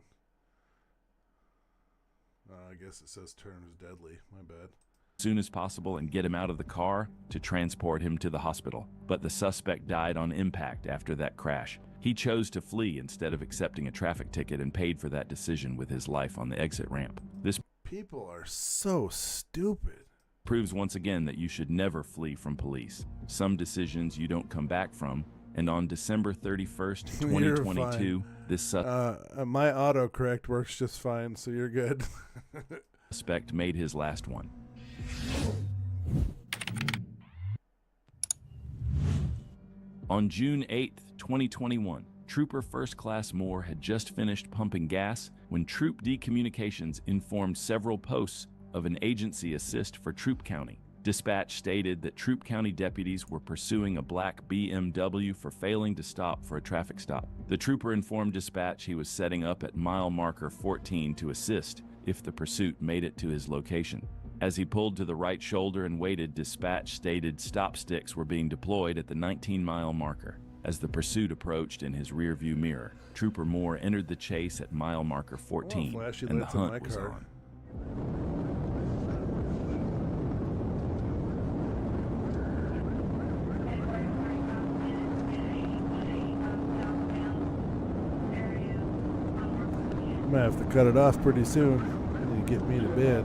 I guess it says turns deadly. My bad. soon as possible and get him out of the car to transport him to the hospital. But the suspect died on impact after that crash. He chose to flee instead of accepting a traffic ticket and paid for that decision with his life on the exit ramp. This People are so stupid. proves once again that you should never flee from police. Some decisions you don't come back from, and on December 31st, 2022, this my autocorrect works just fine, so you're good. suspect made his last one. On June 8th, 2021, Trooper First Class Moore had just finished pumping gas when Troop D Communications informed several posts of an agency assist for Troop County. Dispatch stated that Troop County deputies were pursuing a black BMW for failing to stop for a traffic stop. The trooper informed dispatch he was setting up at mile marker 14 to assist if the pursuit made it to his location. As he pulled to the right shoulder and waited, dispatch stated stop sticks were being deployed at the 19-mile marker. As the pursuit approached in his rearview mirror, Trooper Moore entered the chase at mile marker 14, flashy and the lights on my hunt was car. on. I'm gonna have to cut it off pretty soon. I need to get me to bed.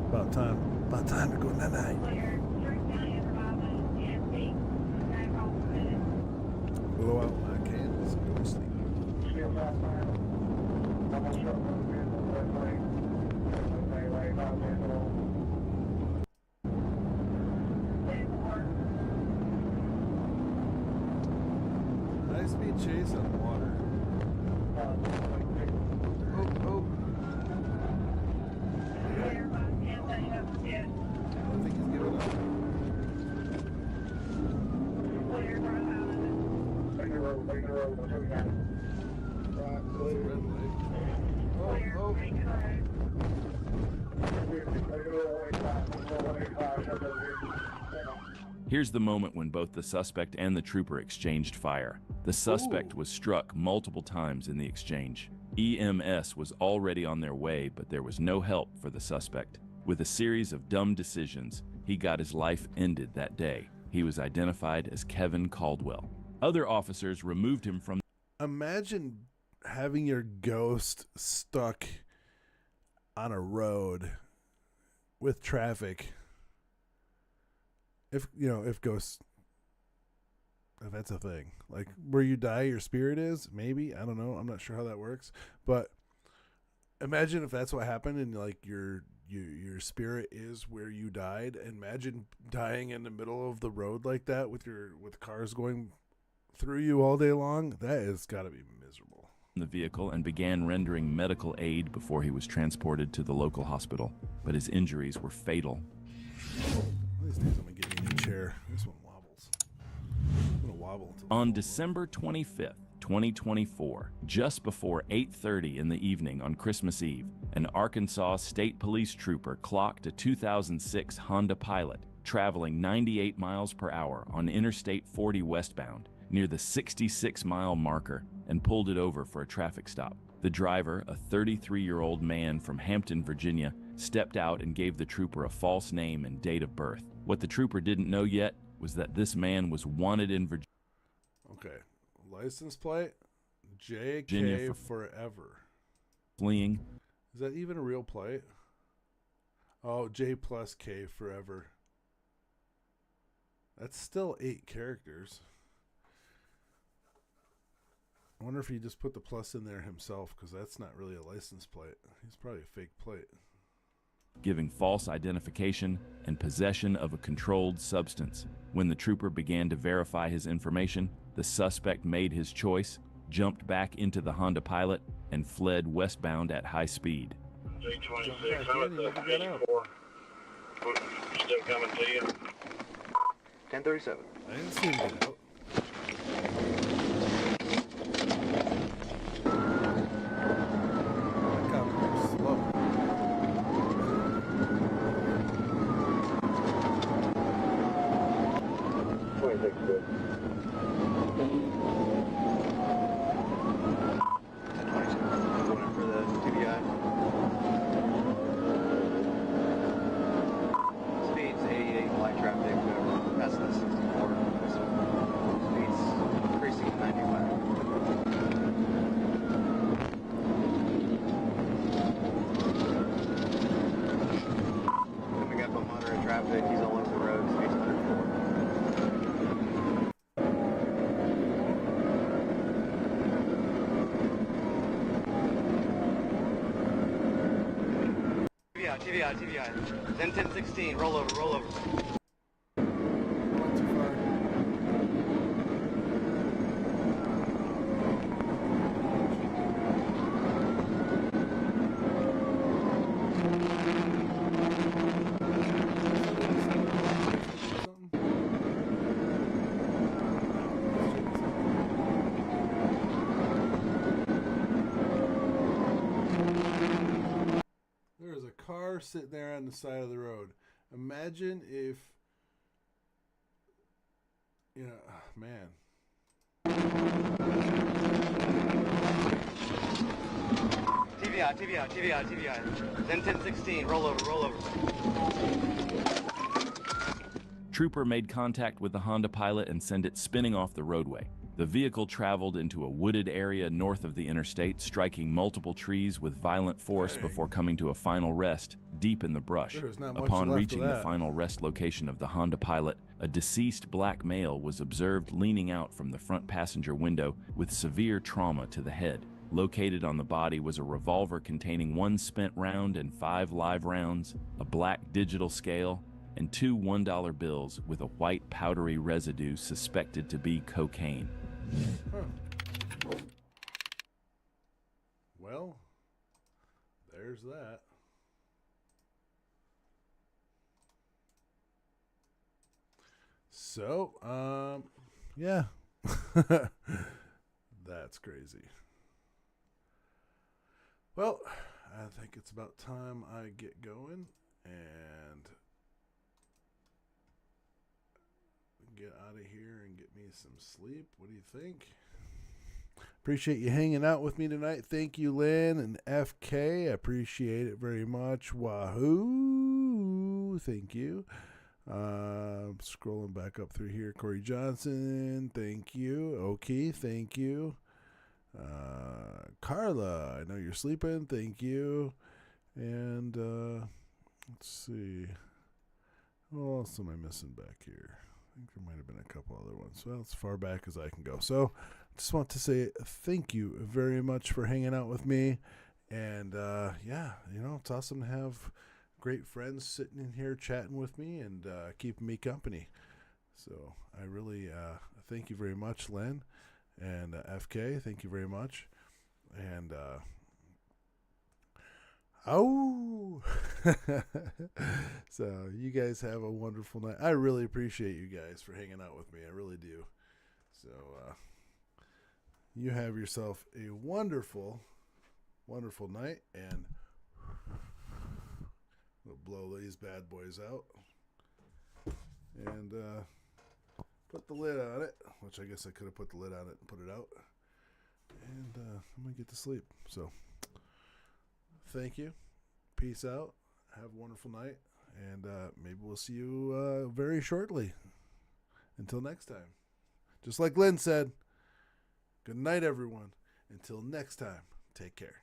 About time to go night night. Blow out my candles and go to sleep. High speed chase on water. Oh. I think he's giving up. Here's the moment when both the suspect and the trooper exchanged fire. The suspect was struck multiple times in the exchange. EMS was already on their way, but there was no help for the suspect. With a series of dumb decisions, he got his life ended that day. He was identified as Kevin Caldwell. Other officers removed him from... Imagine having your ghost stuck on a road with traffic. If ghosts, if that's a thing, like where you die, your spirit is, maybe, I don't know, I'm not sure how that works, but imagine if that's what happened and like your spirit is where you died. Imagine dying in the middle of the road like that with cars going through you all day long. That has got to be miserable. The vehicle and began rendering medical aid before he was transported to the local hospital, but his injuries were fatal. These days I'm gonna get me a new chair. This one wobbles. I'm gonna wobble. On December 25th, 2024, just before 8:30 in the evening on Christmas Eve, an Arkansas State Police trooper clocked a 2006 Honda Pilot traveling 98 miles per hour on Interstate 40 westbound near the 66-mile marker and pulled it over for a traffic stop. The driver, a 33-year-old man from Hampton, Virginia, stepped out and gave the trooper a false name and date of birth. What the trooper didn't know yet was that this man was wanted in Virginia. Okay. License plate JK forever. Fleeing. Is that even a real plate? Oh, J plus K forever. That's still 8 characters. I wonder if he just put the plus in there himself, because that's not really a license plate. He's probably a fake plate. Giving false identification and possession of a controlled substance. When the trooper began to verify his information, the suspect made his choice, jumped back into the Honda Pilot, and fled westbound at high speed. J26, I'm at the 84. Still coming to you. 1037. I didn't see him get out. TVI. Then 1016, roll over. There's a car sitting there on the side of the road. Imagine if, man. TVI. Then 1016, roll over. Trooper made contact with the Honda Pilot and sent it spinning off the roadway. The vehicle traveled into a wooded area north of the interstate, striking multiple trees with violent force before coming to a final rest deep in the brush. Upon reaching the final rest location of the Honda Pilot, a deceased black male was observed leaning out from the front passenger window with severe trauma to the head. Located on the body was a revolver containing 1 spent round and 5 live rounds, a black digital scale, and 2 $1 bills with a white powdery residue suspected to be cocaine. Huh. Well, there's that. So, yeah. That's crazy. Well, I think it's about time I get going and get out of here and get me some sleep. What do you think? Appreciate you hanging out with me tonight. Thank you, Lynn and FK. I appreciate it very much. Wahoo! Thank you. Scrolling back up through here. Corey Johnson, thank you. Oki, thank you. Carla, I know you're sleeping. Thank you. And let's see. What else am I missing back here? I think there might have been a couple other ones. Well, as far back as I can go. So just want to say thank you very much for hanging out with me. And yeah, you know, it's awesome to have great friends sitting in here chatting with me and keeping me company. So I really thank you very much, Len. And FK, thank you very much. And so you guys have a wonderful night. I really appreciate you guys for hanging out with me. I really do. So you have yourself a wonderful, wonderful night, and we'll blow these bad boys out and put the lid on it, which I guess I could have put the lid on it and put it out. And I'm going to get to sleep. So thank you. Peace out. Have a wonderful night. And maybe we'll see you very shortly. Until next time. Just like Lynn said, good night, everyone. Until next time, take care.